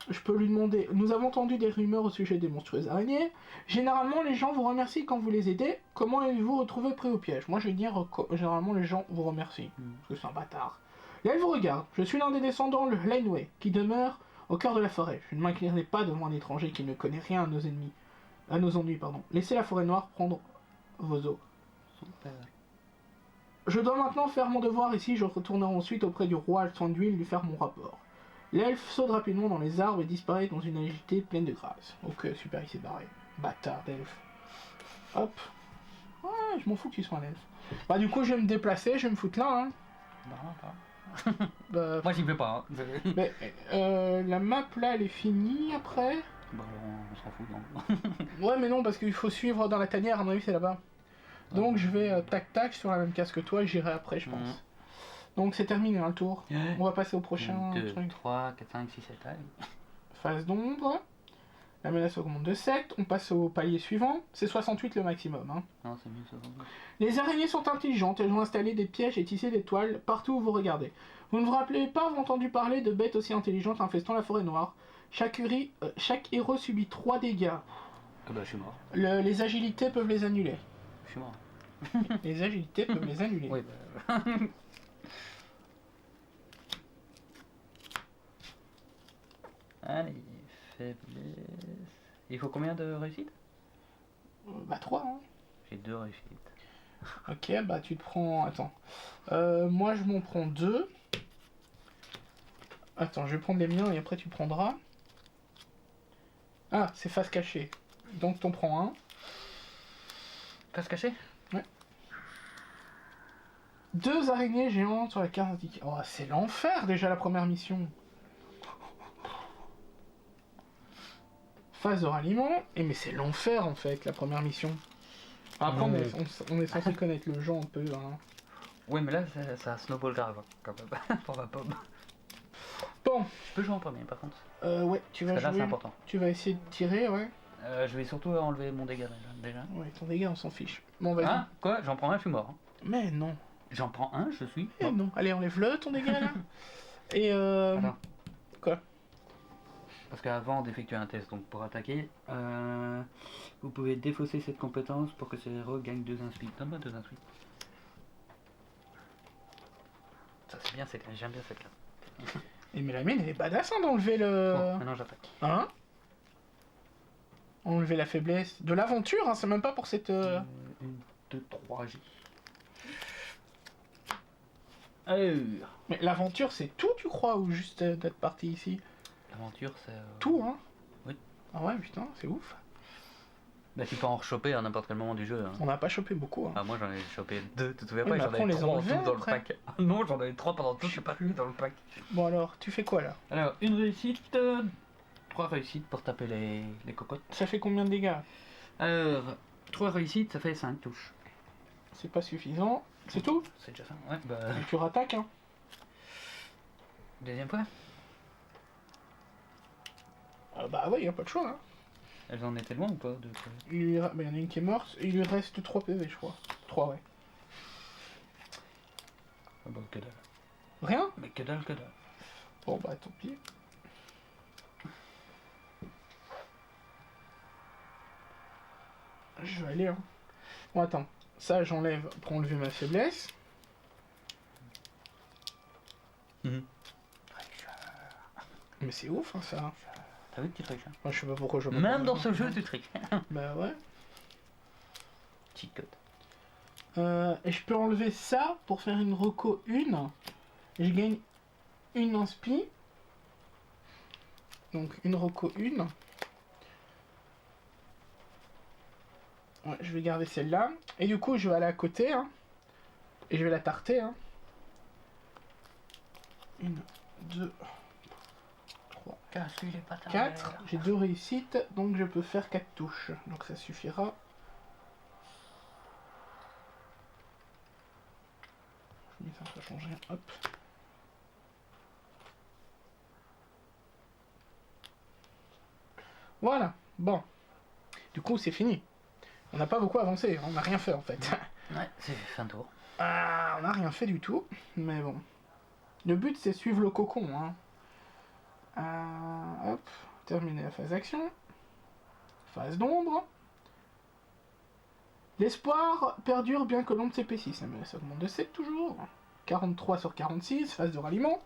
Je peux lui demander. Nous avons entendu des rumeurs au sujet des monstrueuses araignées. Généralement, les gens vous remercient quand vous les aidez. Comment avez-vous retrouvé pris au piège? Moi, je vais dire généralement, les gens vous remercient. Parce que c'est un bâtard. L'elfe vous regarde. Je suis l'un des descendants de Laneway, qui demeure au cœur de la forêt. Je ne m'inclinerai pas devant un étranger qui ne connaît rien à nos ennemis. À nos ennuis, pardon. Laissez la forêt noire prendre vos eaux. Super. Je dois maintenant faire mon devoir ici. Je retournerai ensuite auprès du roi Altanduil lui faire mon rapport. L'elfe saute rapidement dans les arbres et disparaît dans une agilité pleine de grâce. Ok, super, il s'est barré. Bâtard d'elfe. Hop. Ouais, je m'en fous que tu sois un elfe. Bah, du coup, je vais me déplacer, je vais me foutre là, hein. Non, pas. Bah, Moi, j'y vais pas. Hein. mais, la map là, elle est finie après. Bah, on s'en fout, non. Ouais, mais non, parce qu'il faut suivre dans la tanière, à mon avis, c'est là-bas. Donc, je vais tac-tac sur la même case que toi et j'irai après, je pense. Donc, c'est terminé, hein, le tour. On va passer au prochain 2, truc. 3, 4, 5, 6, 7, allez. Phase d'ombre. La menace augmente de 7. On passe au palier suivant. C'est 68 le maximum. Hein. Non, c'est mieux ça. Les araignées sont intelligentes. Elles ont installé des pièges et tissé des toiles partout où vous regardez. Vous ne vous rappelez pas avoir entendu parler de bêtes aussi intelligentes infestant la forêt noire. Chaque héros subit 3 dégâts. Ah bah, je suis mort. Les agilités peuvent les annuler. Je suis mort. Les agilités peuvent les annuler. Oui, bah... Allez, faiblesse... Il faut combien de réussites? Bah 3, hein. J'ai 2 réussites. Ok, bah tu te prends... Attends. Moi je m'en prends 2. Attends, je vais prendre les miens et après tu prendras. Ah, c'est face cachée. Donc t'en prends un. Face cachée? Ouais. 2 araignées géantes sur la carte indiquée. Oh, c'est l'enfer déjà la première mission. Phase de ralliement. Et mais c'est l'enfer en fait la première mission. Après on est censé connaître le jeu un peu. Hein. Oui, mais là ça snowball grave quand même pour ma pomme. Bon. Je peux jouer en premier par contre. Ouais, tu vas Parce que là jouer. c'est important. Tu vas essayer de tirer, ouais. Je vais surtout enlever mon dégât déjà. Ouais, ton dégât on s'en fiche. Bon, vas-y. Hein? Quoi? J'en prends un, je suis mort. Hein. Mais non. J'en prends un, je suis Eh mort. non. Allez, enlève-le ton dégât là. Et Attends. Quoi? Parce qu'avant d'effectuer un test, donc pour attaquer, vous pouvez défausser cette compétence pour que ces héros gagnent 2 inspi. Donne-moi 2 inspi. Ça c'est bien, j'aime bien cette carte. Et mais la mienne elle est badass hein, d'enlever le... Bon, maintenant j'attaque. Hein? Enlever la faiblesse. De l'aventure, hein, c'est même pas pour cette... 1, 2, 3, J. Alors... Mais l'aventure c'est tout tu crois ou juste d'être parti ici? L'aventure c'est... Tout hein? Oui. Ah ouais putain, c'est ouf. Bah tu peux en rechoper à n'importe quel moment du jeu. Hein. On n'a pas chopé beaucoup hein. Ah moi j'en ai chopé 2, tu te souviens Oui, pas? mais J'en après, on avais les 3 en enlevait tout dans le après. pack. Non, j'en avais 3 pendant tout, je sais pas plus dans le pack. Bon alors, tu fais quoi là? Alors, une réussite, 3 réussites pour taper les cocottes. Ça fait combien de dégâts? Alors, 3 réussites, ça fait 5 touches. C'est pas suffisant. C'est tout? C'est déjà ça. Ouais, bah... Et tu rattaques hein? Deuxième fois? Bah ouais, y a pas de choix hein. Elles en étaient loin ou pas Il y en a une qui est morte, il lui reste 3 PV je crois. 3 ouais. Ah bah que dalle. Rien? Mais que dalle, que dalle. Bon bah tant pis. Je vais aller hein. Bon attends, ça j'enlève pour enlever ma faiblesse. Mais c'est ouf hein, ça. T'as vu que tu triches hein? Moi je sais pas pourquoi je... Même dans ce jeu tu triches. Bah ouais. Cheat code. Et je peux enlever ça pour faire une reco 1. Je gagne une inspi. Donc une reco 1. Ouais, je vais garder celle-là. Et du coup je vais aller à côté. Hein, et je vais la tarter. Hein. 1, 2, Casse-lui les pattes 4, j'ai 2 réussites, donc je peux faire 4 touches. Donc ça suffira. Ça va changer, hop. Voilà, bon. Du coup, c'est fini. On n'a pas beaucoup avancé, on n'a rien fait en fait. Ouais, c'est fin de tour. Ah, on n'a rien fait du tout, mais bon. Le but, c'est suivre le cocon. Hein. Hop, terminer la phase d'action. Phase d'ombre. L'espoir perdure bien que l'ombre s'épaississe. Ça augmente de 7 toujours. 43 sur 46, phase de ralliement.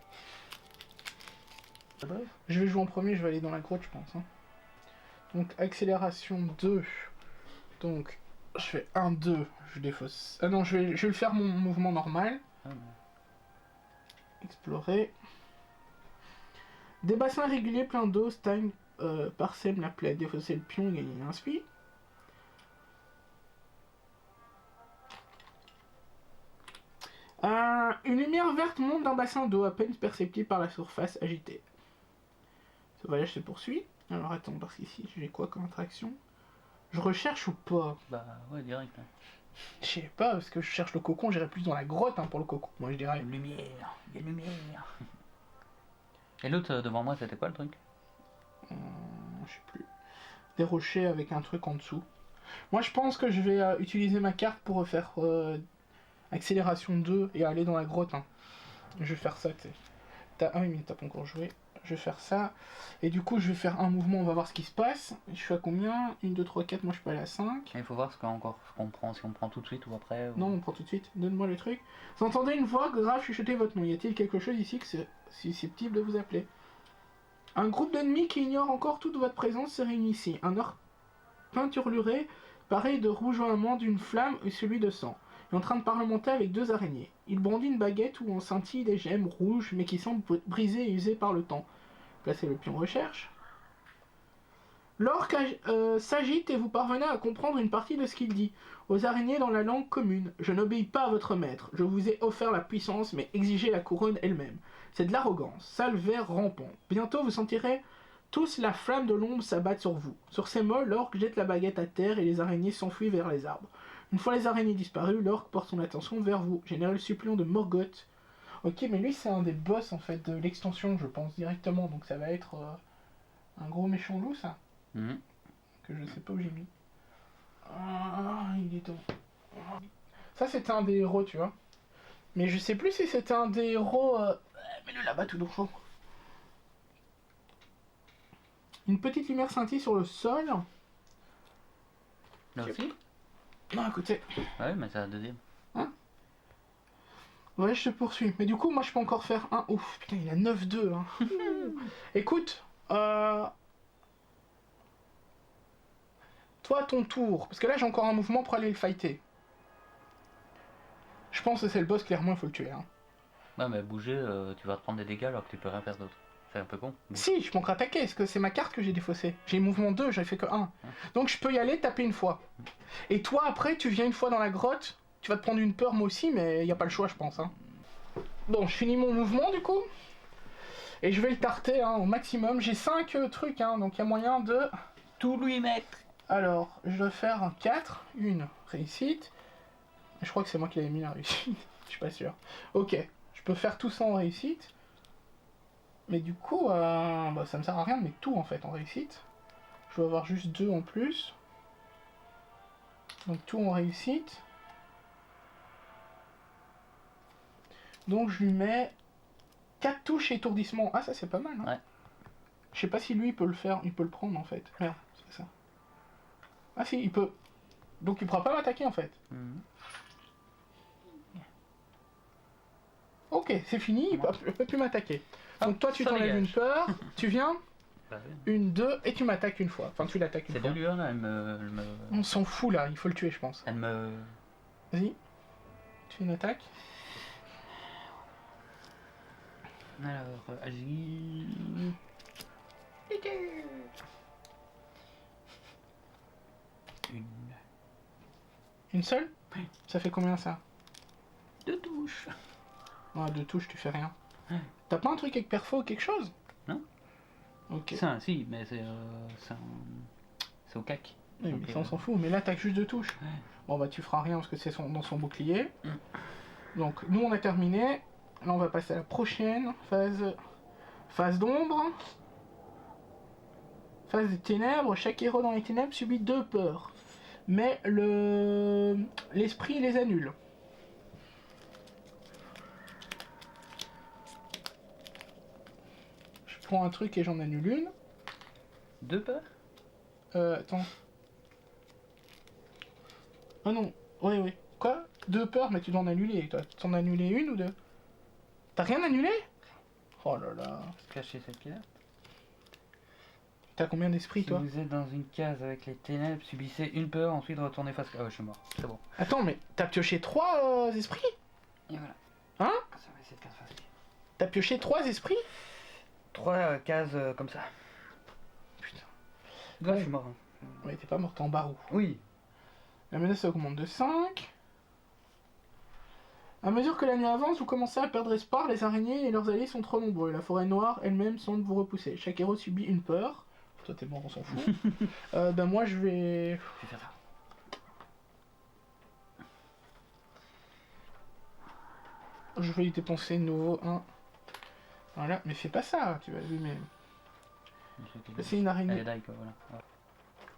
Je vais jouer en premier, je vais aller dans la grotte, je pense. Hein. Donc, accélération 2. Donc, je fais 1, 2, je défausse. Ah non, je vais le faire mon mouvement normal. Explorer. Des bassins réguliers pleins d'eau, Stein parsème la plaie, défausser le pion et gagner un spi. Une lumière verte monte d'un bassin d'eau à peine perceptible par la surface agitée. Ce voyage se poursuit. Alors attends, parce qu'ici j'ai quoi comme attraction? Je recherche ou pas? Bah ouais, direct. Hein. Je sais pas, parce que je cherche le cocon, j'irai plus dans la grotte hein, pour le cocon, moi je dirais. Lumière, il y a lumière. Et l'autre devant moi, c'était quoi le truc? Je sais plus. Des rochers avec un truc en dessous. Moi je pense que je vais utiliser ma carte pour refaire accélération 2 et aller dans la grotte. Hein. Je vais faire ça, tu sais. Ah oui, mais t'as pas encore joué. Je vais faire ça. Et du coup, je vais faire un mouvement, on va voir ce qui se passe. Je suis à combien? 1, 2, 3, 4, moi je peux aller à 5. Il faut voir ce qu'on prend, si on prend tout de suite ou après. Ou... Non, on prend tout de suite. Donne-moi le truc. Vous entendez une voix grave chuchoter votre nom. Y a-t-il quelque chose ici que c'est susceptible de vous appeler? Un groupe d'ennemis qui ignore encore toute votre présence se réunit ici. Un orc peinturluré, pareil de rougeoiement d'une flamme et celui de sang. Il est en train de parlementer avec 2 araignées. Il brandit une baguette où on scintille des gemmes rouges mais qui semblent brisées et usées par le temps. Placez le pion recherche. L'orque s'agite et vous parvenez à comprendre une partie de ce qu'il dit. Aux araignées dans la langue commune. Je n'obéis pas à votre maître. Je vous ai offert la puissance, mais exigez la couronne elle-même. C'est de l'arrogance. Sale ver rampant. Bientôt vous sentirez tous la flamme de l'ombre s'abattre sur vous. Sur ces mots, l'orque jette la baguette à terre et les araignées s'enfuient vers les arbres. Une fois les araignées disparues, l'orque porte son attention vers vous. Général suppléant de Morgoth. Ok, mais lui c'est un des boss en fait de l'extension, je pense directement. Donc ça va être un gros méchant loup ça. Que je sais pas où j'ai mis. Ah, il est dans... Ça c'était un des héros, tu vois. Mais je sais plus si c'était un des héros... Mets-le là-bas tout doucement. Une petite lumière scintille sur le sol. Là aussi? Non, écoutez. Ouais, mais c'est la deuxième. Hein? Ouais, je te poursuis. Mais du coup, moi je peux encore faire un... Ouf, putain, il a 9-2. Hein. Écoute, toi, ton tour. Parce que là, j'ai encore un mouvement pour aller le fighter. Je pense que c'est le boss, clairement, il faut le tuer. Hein. Ouais, mais bouger, tu vas te prendre des dégâts alors que tu peux rien faire d'autre. C'est un peu con. Si, je peux encore attaquer, parce que c'est ma carte que j'ai défaussée. J'ai mouvement 2, j'en ai fait que 1. Donc je peux y aller, taper une fois. Et toi, après, tu viens une fois dans la grotte, tu vas te prendre une peur, moi aussi, mais il n'y a pas le choix, je pense. Hein. Bon, je finis mon mouvement, du coup. Et je vais le tarter hein, au maximum. J'ai 5 trucs, hein, donc il y a moyen de... Tout lui mettre. Alors, je dois faire un 4, une réussite. Je crois que c'est moi qui l'avais mis la réussite, je suis pas sûr. Ok, je peux faire tout ça en réussite. Mais du coup, bah, ça me sert à rien de mettre tout en fait en réussite. Je dois avoir juste 2 en plus. Donc tout en réussite. Donc je lui mets 4 touches étourdissement. Ah ça c'est pas mal. Hein. Ouais. Je sais pas si lui il peut le faire, il peut le prendre en fait. Merde, c'est ça. Ah si, il peut. Donc il pourra pas m'attaquer en fait. Ok, c'est fini, il peut plus m'attaquer. Donc toi tu t'enlèves une peur, tu viens, une, 2, et tu m'attaques une fois. Enfin tu l'attaques une fois. C'est de lui là, elle me... On s'en fout là, il faut le tuer je pense. Elle me... Vas-y, tu fais une attaque. Alors, agile... Une seule? Oui. Ça fait combien ça? 2 touches. Ah, 2 touches, tu fais rien. Ouais. T'as pas un truc avec perfo ou quelque chose? Non. Ok. C'est un si, mais c'est au cac. Oui, Donc, mais ça on s'en fout, mais là t'as que juste 2 touches. Ouais. Bon bah tu feras rien parce que c'est dans son bouclier. Mm. Donc nous on a terminé. Là on va passer à la prochaine phase. Phase d'ombre. Phase des ténèbres. Chaque héros dans les ténèbres subit 2 peurs. Mais l'esprit les annule. Je prends un truc et j'en annule une. 2 peurs? Attends. Ah non. Oui. Quoi? 2 peurs, mais tu dois en annuler. Toi, tu en as annulé une ou 2? T'as rien annulé? Oh là là. Cachez cette carte. T'as combien d'esprits, Si toi? vous êtes dans une case avec les ténèbres, subissez une peur, ensuite retournez face. Ah ouais, je suis mort. C'est bon. Attends, mais t'as pioché 3 esprits? Et voilà. Hein? Ça va cette carte facile. T'as pioché 3 esprits? 3 cases comme ça. Putain. Là, je suis mort. Hein. Ouais, t'es pas mort, t'es en barreau. Oui. La menace augmente de 5. À mesure que la nuit avance, vous commencez à perdre espoir, les araignées et leurs alliés sont trop nombreux. La forêt noire elle-même semble vous repousser. Chaque héros subit une peur. Toi t'es mort, on s'en fout. Ben moi je vais... Je vais faire ça. Je vais y dépenser de nouveau un. Voilà, mais fais pas ça, tu vas allumer. C'est une araignée. Allez, die, quoi, voilà. Ouais.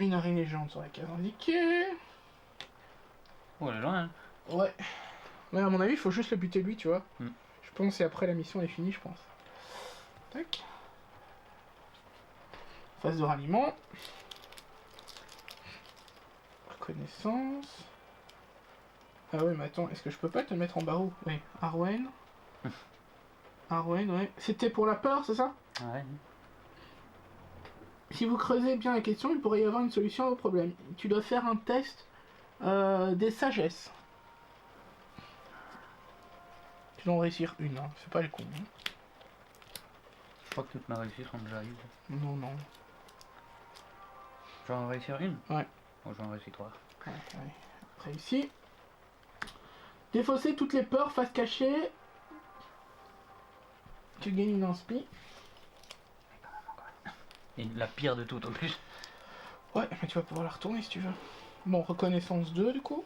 Une araignée géante sur la case indiquée. Oh, la journée. Ouais. Mais à mon avis, il faut juste le buter lui, tu vois. Mm. Je pense, et après la mission est finie, je pense. Tac. Phase de ralliement. Reconnaissance. Ah ouais, mais attends, est-ce que je peux pas te mettre en barreau? Oui. Arwen. Arwen, ouais. C'était pour la peur, c'est ça? Ouais. Si vous creusez bien la question, il pourrait y avoir une solution au problème. Tu dois faire un test des sagesses. Tu dois en réussir une, hein. C'est pas le con. Hein. Je crois que toutes mes réussites sont déjà eues. Non. Je vais en réussir une? Ouais. Bon, j'en réussis 3. Ouais. Réussi. Défausser toutes les peurs face cachée. Tu gagnes une inspi. Et la pire de toutes en plus. Ouais, mais tu vas pouvoir la retourner si tu veux. Bon, reconnaissance 2 du coup.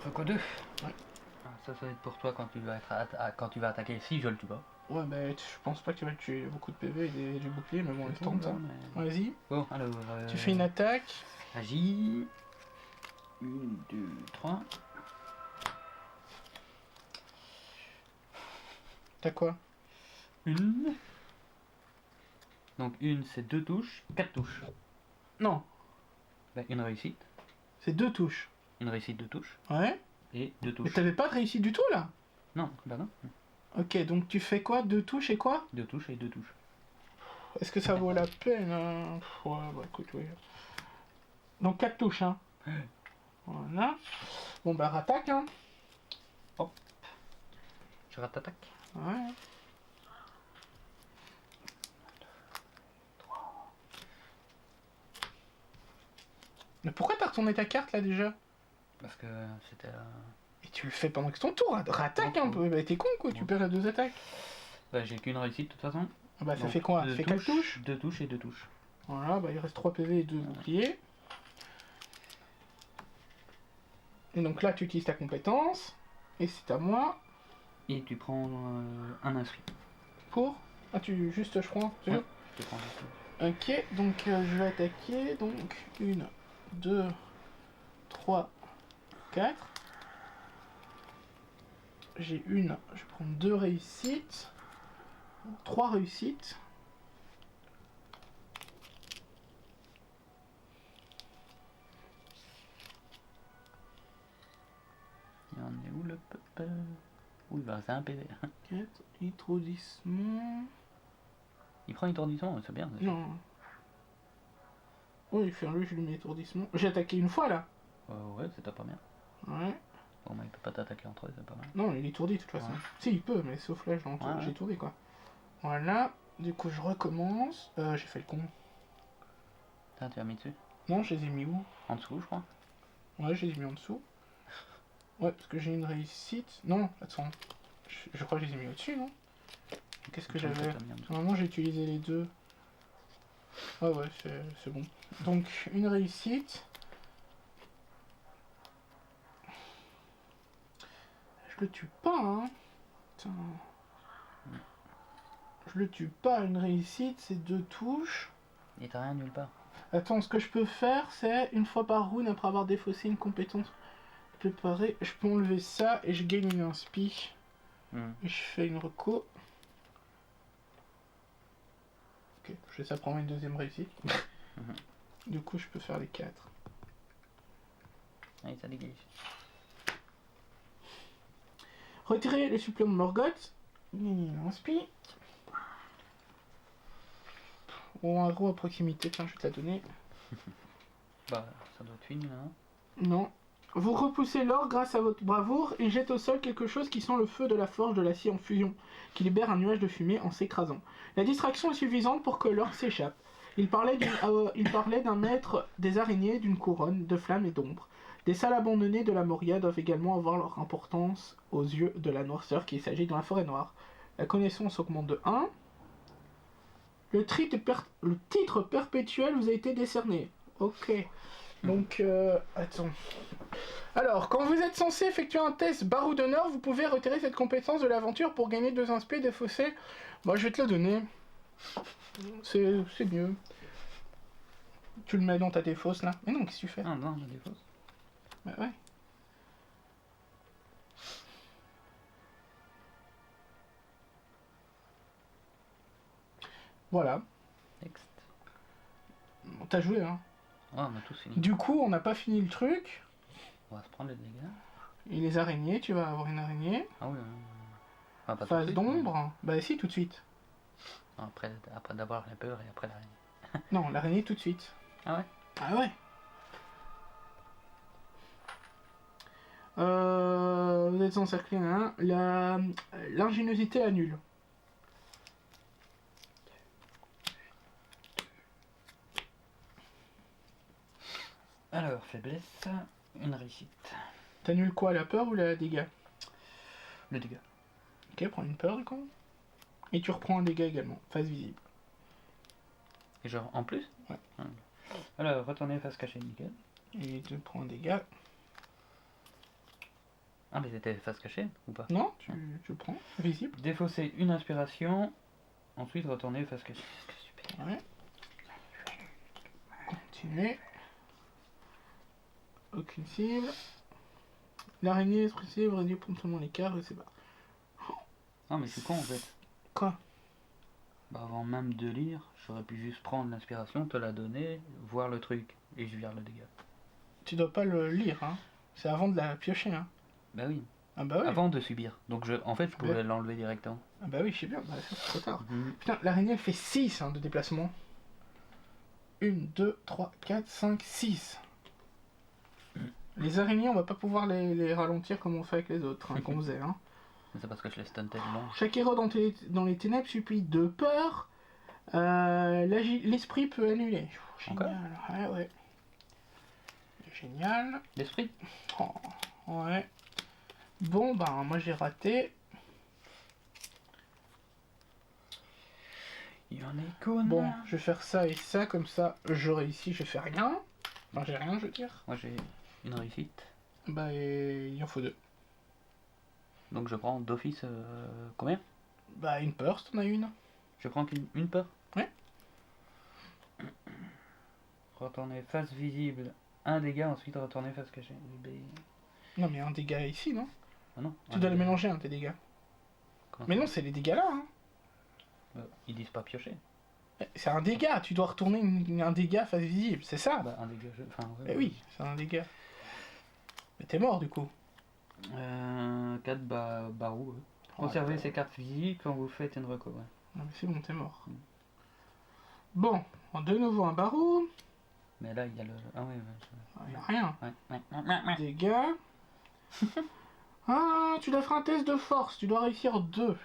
Reco 2. Ouais. Ah, ça va être pour toi quand tu vas, quand tu vas attaquer. Si je le tue pas. Ouais, bah je pense pas que tu vas le tuer. Il y a beaucoup de PV et du bouclier, mais bon, laisse Bon, tomber ça. mais- Vas-y. Bon, alors. Tu fais une attaque. Agis. 1, 2, 3. T'as quoi? Une. Donc une c'est 2 touches, 4 touches. Non, Ben, une réussite. c'est 2 touches. Une réussite 2 touches. Ouais. Et 2 Mais touches. t'avais pas de réussite du tout là? Non, bah non. Ok, donc tu fais quoi? 2 touches et quoi? 2 touches et 2 touches. Est-ce que ça vaut la peine hein? Ouais, bah écoute, oui. Donc 4 touches, hein. Voilà. Bon bah rattaque, hein. Je rate attaque. Ouais. Mais pourquoi t'as retourné ta carte là déjà? Parce que c'était. Et tu le fais pendant que c'est ton tour, rattaque un peu. Bah t'es con quoi, tu perds les 2 attaques. Bah, j'ai qu'une réussite de toute façon. Ah bah ça Donc, fait quoi? Ça deux fait 4 touches? 2 touches et 2 touches. Voilà, bah il reste 3 PV et 2 boucliers. Et donc là tu utilises ta compétence. Et c'est à moi. Et tu prends un inscrit. Pour... Ah tu... juste je prends, c'est Ouais. sûr. Tu prends un inscrit. Ok, donc je vais attaquer. Donc 1, 2, 3, 4. J'ai une, je vais prendre 2 réussites. 3 réussites. Il en est où le peuple? Oui, bah c'est un PV. 4, étourdissement. Il prend étourdissement, c'est bien. ça. Non. Oui, lui, je lui mets étourdissement. J'ai attaqué une fois là. Ouais, c'est pas bien. Ouais. Bon, bah il peut pas t'attaquer entre eux, c'est pas mal. Non, il est étourdi de toute façon. Ouais. Si, il peut, mais sauf là, Ouais. j'ai étourdi quoi. Voilà. Du coup, je recommence. J'ai fait le con. Tiens, tu as mis dessus? Non, je les ai mis où? En dessous, je crois. Ouais, je les ai mis en dessous. Ouais, parce que j'ai une réussite. Non, attends. Je crois que je les ai mis au-dessus, non? Qu'est-ce que Il me semble j'avais? t'as mis en dessous. Normalement, j'ai utilisé les deux. Ah ouais, c'est bon. Donc, une réussite. Je le tue pas, hein. Putain. Je le tue pas, une réussite, c'est 2 touches. Et t'as rien nulle part. Attends, ce que je peux faire, c'est une fois par round, après avoir défaussé une compétence préparée, je peux enlever ça et je gagne une inspi. Et je fais une reco. Ok, je vais ça prendre une deuxième réussite. Du coup, je peux faire les 4. Allez, ça dégage. Retirer les suppléments de Morgoth. Inspi. Ou un gros à proximité, tiens, je vais te la donner. Bah, ça doit être fini là, hein. Non. Vous repoussez l'or grâce à votre bravoure et jette au sol quelque chose qui sent le feu de la forge de l'acier en fusion, qui libère un nuage de fumée en s'écrasant. La distraction est suffisante pour que l'or s'échappe. Il parlait d'un maître des araignées, d'une couronne, de flammes et d'ombre. Des salles abandonnées de la Moria doivent également avoir leur importance aux yeux de la noirceur qu'il s'agit dans la forêt noire. La connaissance augmente de 1. Le titre perpétuel vous a été décerné. Ok. Donc, attends. Alors, quand vous êtes censé effectuer un test barreau d'honneur, vous pouvez retirer cette compétence de l'aventure pour gagner 2 inspi défaussés. Moi, je vais te le donner. C'est mieux. Tu le mets dans ta défausse, là. Mais non, qu'est-ce que tu fais? Ah non, la défausse. Bah ouais. Voilà. Next. T'as joué, hein. Ouais, on a tous fini. Du coup, on n'a pas fini le truc. On va se prendre les dégâts. Et les araignées, tu vas avoir une araignée. Ah oui. Ah, pas tout de Phase suite, d'ombre. Bah si, tout de suite. mais- Après d'abord la peur et après l'araignée. Non, l'araignée tout de suite. Ah ouais. Ah ouais. Vous êtes encerclé, hein. L'ingéniosité annule. Alors, faiblesse, une réussite. T'annules quoi, la peur ou la dégâts? Le dégât. Ok, prends une peur du coup. Et tu reprends un dégât également, face visible. Et genre en plus? Ouais. Alors, retourner face cachée, nickel. Et tu prends un dégât. Ah, mais c'était face cachée ou pas? Non, tu prends, visible. Défausser une inspiration, ensuite retourner face cachée. Super. Ouais. Continuer. Aucune cible. L'araignée expressive réduit promptement l'écart et c'est pas. Ah, mais je suis con en fait. Quoi? Bah, avant même de lire, j'aurais pu juste prendre l'inspiration, te la donner, voir le truc, et je vire le dégât. Tu dois pas le lire, hein. C'est avant de la piocher, hein. Bah oui, Ah bah ouais. avant de subir. Donc en fait, je pouvais Ouais. l'enlever directement. Ah bah oui, je sais bien, bah ça, c'est trop tard. Mhm. Putain, l'araignée elle fait 6 hein, de déplacement. 1, 2, 3, 4, 5, 6. Les araignées, on va pas pouvoir les ralentir comme on fait avec les autres, hein, qu'on faisait. Hein. Mais c'est parce que je les stun tellement. Chaque héros dans les ténèbres supplie de peur. L'esprit peut annuler. Génial, ouais, ouais. Génial. L'esprit? Oh, ouais. Bon, ben, moi j'ai raté. Il y en a qu'une. Bon, je vais faire ça et ça, comme ça, je réussis, je fais rien. Enfin, j'ai rien, je veux dire. Moi j'ai une réussite. Bah, et il en faut 2. Donc je prends d'office combien? Bah, une peur, si t'en as une. Je prends une peur? Ouais. Retourner face visible, un dégât, ensuite retourner face cachée. Non, mais un dégât ici, non? Ah non. Tu dois les mélanger, hein, tes dégâts. Comment Mais ça? non, c'est les dégâts là, hein. Ils disent pas piocher. C'est un dégât, tu dois retourner un dégât face visible, c'est ça? Bah un dégât. Enfin, ouais, Eh oui, c'est un dégât. Mais t'es mort du coup. 4 barreaux. Ouais. Oh, Conservez attends. ces cartes visibles quand vous faites une reco. Ouais. Non, mais c'est bon, t'es mort. Bon, de nouveau un barreau. Mais là il y a le. Ah ouais, Il y a rien. ouais. Dégâts. Ah, tu dois faire un test de force, tu dois réussir 2.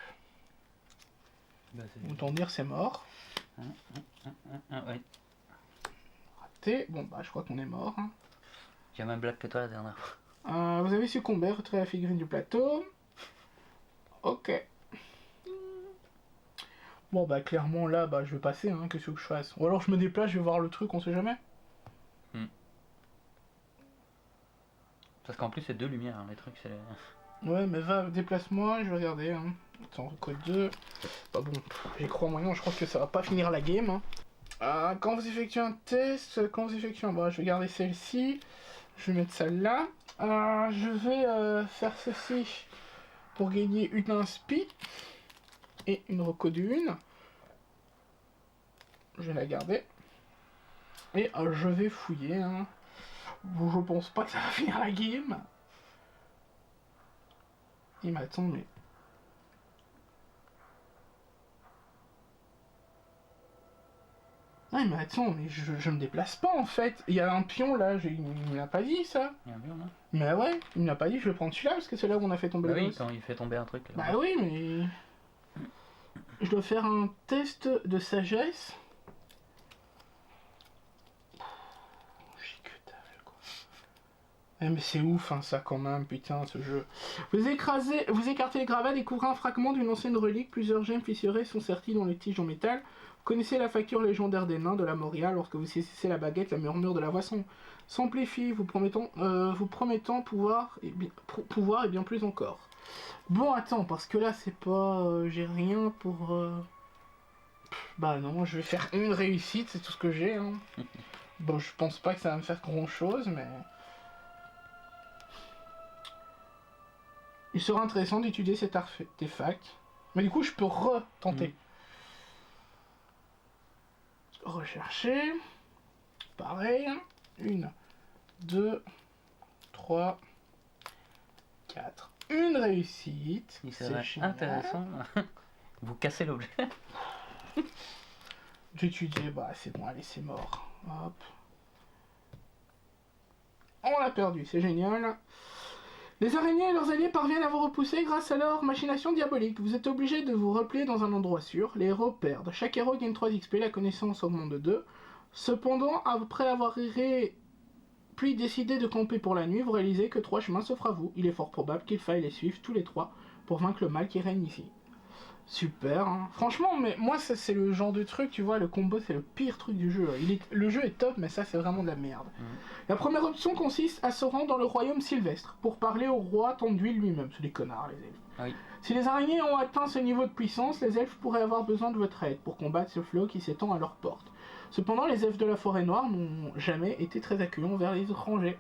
Bah, c'est... Autant dire c'est mort. ouais. Raté. Bon bah je crois qu'on est mort. Hein. J'ai même blague que toi la dernière fois. Vous avez succombé, retirez la figurine du plateau. Ok. Bon bah clairement là bah je vais passer hein, qu'est-ce que je fasse? Ou alors je me déplace, je vais voir le truc, on sait jamais. Parce qu'en plus c'est 2 lumières, hein, les trucs c'est... Ouais mais va, déplace-moi, je vais regarder. Hein. Attends, code 2. Bah bon, j'y crois moyen, je crois que ça va pas finir la game. Hein. Quand vous effectuez un test, Bah je vais garder celle-ci. Je vais mettre celle-là. Je vais faire ceci pour gagner une inspi. Et une reco d'une. Je vais la garder. Et je vais fouiller. Hein. Bon, je pense pas que ça va finir la game. Il m'attend, mais... Ah, mais attends, mais je me déplace pas en fait. Il y a un pion là, il me l'a pas dit ça. Il y a un pion là. Mais ouais, il me l'a pas dit, je vais prendre celui-là parce que c'est là où on a fait tomber Bah le oui, boss. quand il fait tomber un truc. Là. Bah oui, mais... Je dois faire un test de sagesse. J'ai que dalle quoi. Eh, mais c'est ouf hein, ça quand même, putain ce jeu. Vous écartez les gravats, découvrez un fragment d'une ancienne relique, plusieurs gemmes fissurées sont serties dans les tiges en métal. Vous connaissez la facture légendaire des nains de la Moria, lorsque vous saisissez la baguette, la murmure de la voix s'amplifie, vous promettant pouvoir et bien plus encore. Bon attends, parce que là c'est pas... j'ai rien pour... Bah non, je vais faire une réussite, c'est tout ce que j'ai. Hein. Bon, je pense pas que ça va me faire grand chose, mais... Il sera intéressant d'étudier cet artefact. Mais du coup, je peux retenter. Rechercher. Pareil. 1, 2, 3, 4. Une réussite. Il serait intéressant. Vous cassez l'objet. D'étudier, bah c'est bon, allez, c'est mort. Hop. On l'a perdu, c'est génial. Les araignées et leurs alliés parviennent à vous repousser grâce à leur machination diabolique. Vous êtes obligé de vous replier dans un endroit sûr. Les héros perdent. Chaque héros gagne 3 XP, la connaissance augmente de 2. Cependant, après avoir puis décidé de camper pour la nuit, vous réalisez que 3 chemins s'offrent à vous. Il est fort probable qu'il faille les suivre tous les 3 pour vaincre le mal qui règne ici. Super, hein. Franchement, mais moi ça c'est le genre de truc, tu vois, le combo c'est le pire truc du jeu. Le jeu est top, mais ça c'est vraiment de la merde. La première option consiste à se rendre dans le royaume sylvestre pour parler au roi Tanduil lui-même. C'est des connards les elfes. Oui. Si les araignées ont atteint ce niveau de puissance, les elfes pourraient avoir besoin de votre aide pour combattre ce fléau qui s'étend à leur porte. Cependant, les elfes de la forêt noire n'ont jamais été très accueillants vers les étrangers.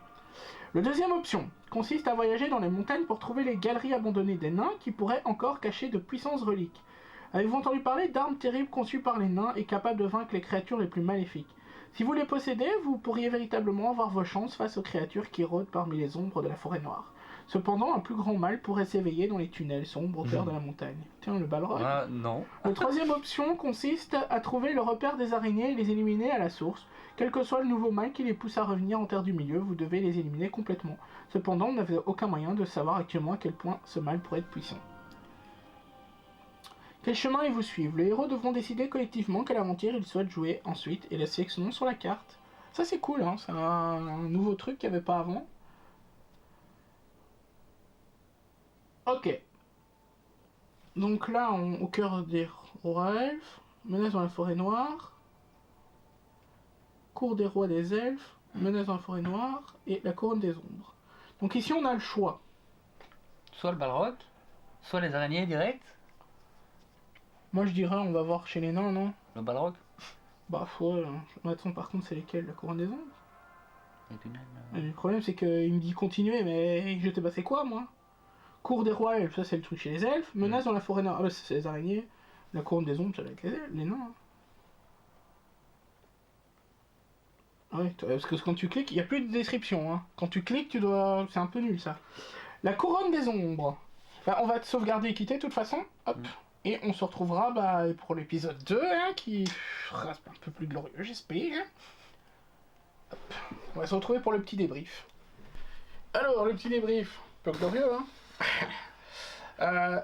La deuxième option consiste à voyager dans les montagnes pour trouver les galeries abandonnées des nains qui pourraient encore cacher de puissantes reliques. Avez-vous entendu parler d'armes terribles conçues par les nains et capables de vaincre les créatures les plus maléfiques? Si vous les possédez, vous pourriez véritablement avoir vos chances face aux créatures qui rôdent parmi les ombres de la forêt noire. Cependant, un plus grand mal pourrait s'éveiller dans les tunnels sombres au cœur de la montagne. Tiens, le balrog. Non. La troisième option consiste à trouver le repère des araignées et les éliminer à la source. Quel que soit le nouveau mal qui les pousse à revenir en terre du milieu, vous devez les éliminer complètement. Cependant, vous n'avez aucun moyen de savoir actuellement à quel point ce mal pourrait être puissant. Quel chemin ils vous suivent? Les héros devront décider collectivement quelle aventure ils souhaitent jouer ensuite et laisser son nom sur la carte. Ça c'est cool, hein, c'est un nouveau truc qu'il n'y avait pas avant. Ok. Donc là, au cœur des rois elfes, menace dans la forêt noire, cour des rois des elfes, menace dans la forêt noire et la couronne des ombres. Donc ici on a le choix. Soit le balrog, soit les araignées direct. Moi je dirais on va voir chez les nains, non? Le balrog. Bah ouais, attends par contre c'est lesquels? La couronne des ombres? Les tunnels. Le problème c'est qu'il me dit continuer, mais je sais pas c'est quoi moi? Cour des rois elfes, ça c'est le truc chez les elfes. Menace dans la forêt noire, ah bah c'est les araignées. La couronne des ombres, ça va être les nains. Ouais, parce que quand tu cliques, il n'y a plus de description. Hein. Quand tu cliques, tu dois... C'est un peu nul ça. La couronne des ombres. Bah, on va te sauvegarder et quitter de toute façon. Hop. Et on se retrouvera pour l'épisode 2, hein, qui sera un peu plus glorieux, j'espère. Hop. On va se retrouver pour le petit débrief. Alors, le petit débrief. Peu glorieux, hein.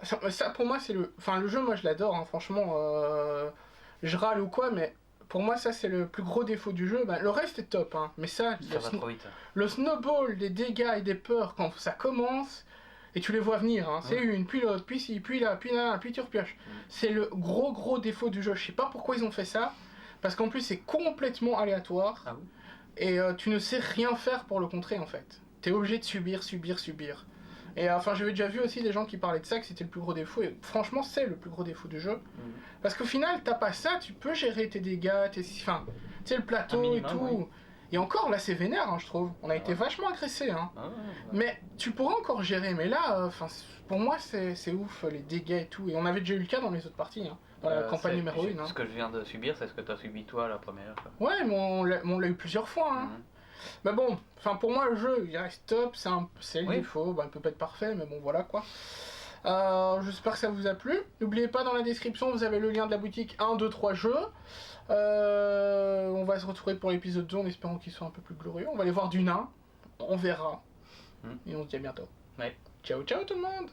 Ça pour moi c'est le... Enfin le jeu moi je l'adore hein, franchement je râle ou quoi mais pour moi ça c'est le plus gros défaut du jeu. Le reste est top hein, mais ça va trop vite. Le snowball des dégâts et des peurs quand ça commence et tu les vois venir, hein. C'est une, puis l'autre, puis ci, puis là, puis tu repioches. C'est le gros défaut du jeu. Je sais pas pourquoi ils ont fait ça, parce qu'en plus c'est complètement aléatoire, Ah oui. et tu ne sais rien faire pour le contrer en fait. T'es obligé de subir. Et enfin, j'avais déjà vu aussi des gens qui parlaient de ça, que c'était le plus gros défaut, et franchement, c'est le plus gros défaut du jeu. Parce qu'au final, t'as pas ça, tu peux gérer tes dégâts, enfin, tu sais, le plateau minimum, et tout. oui. Et encore, là, c'est vénère, hein, je trouve. On a été vachement agressés, hein. Ah, ouais. Mais tu pourrais encore gérer, mais là, enfin, pour moi, c'est ouf, les dégâts et tout. Et on avait déjà eu le cas dans les autres parties, hein, dans la campagne numéro 1. Hein. Ce que je viens de subir, c'est ce que tu as subi toi la première fois. Ouais, mais on l'a eu plusieurs fois, hein. Mais bon, enfin pour moi le jeu il reste top, c'est le défaut, bah, il peut pas être parfait, mais bon voilà quoi. J'espère que ça vous a plu. N'oubliez pas dans la description, vous avez le lien de la boutique 1, 2, 3 jeux. On va se retrouver pour l'épisode 2 en espérant qu'il soit un peu plus glorieux. On va aller voir du nain, on verra. Et on se dit à bientôt. Ouais. Ciao ciao tout le monde.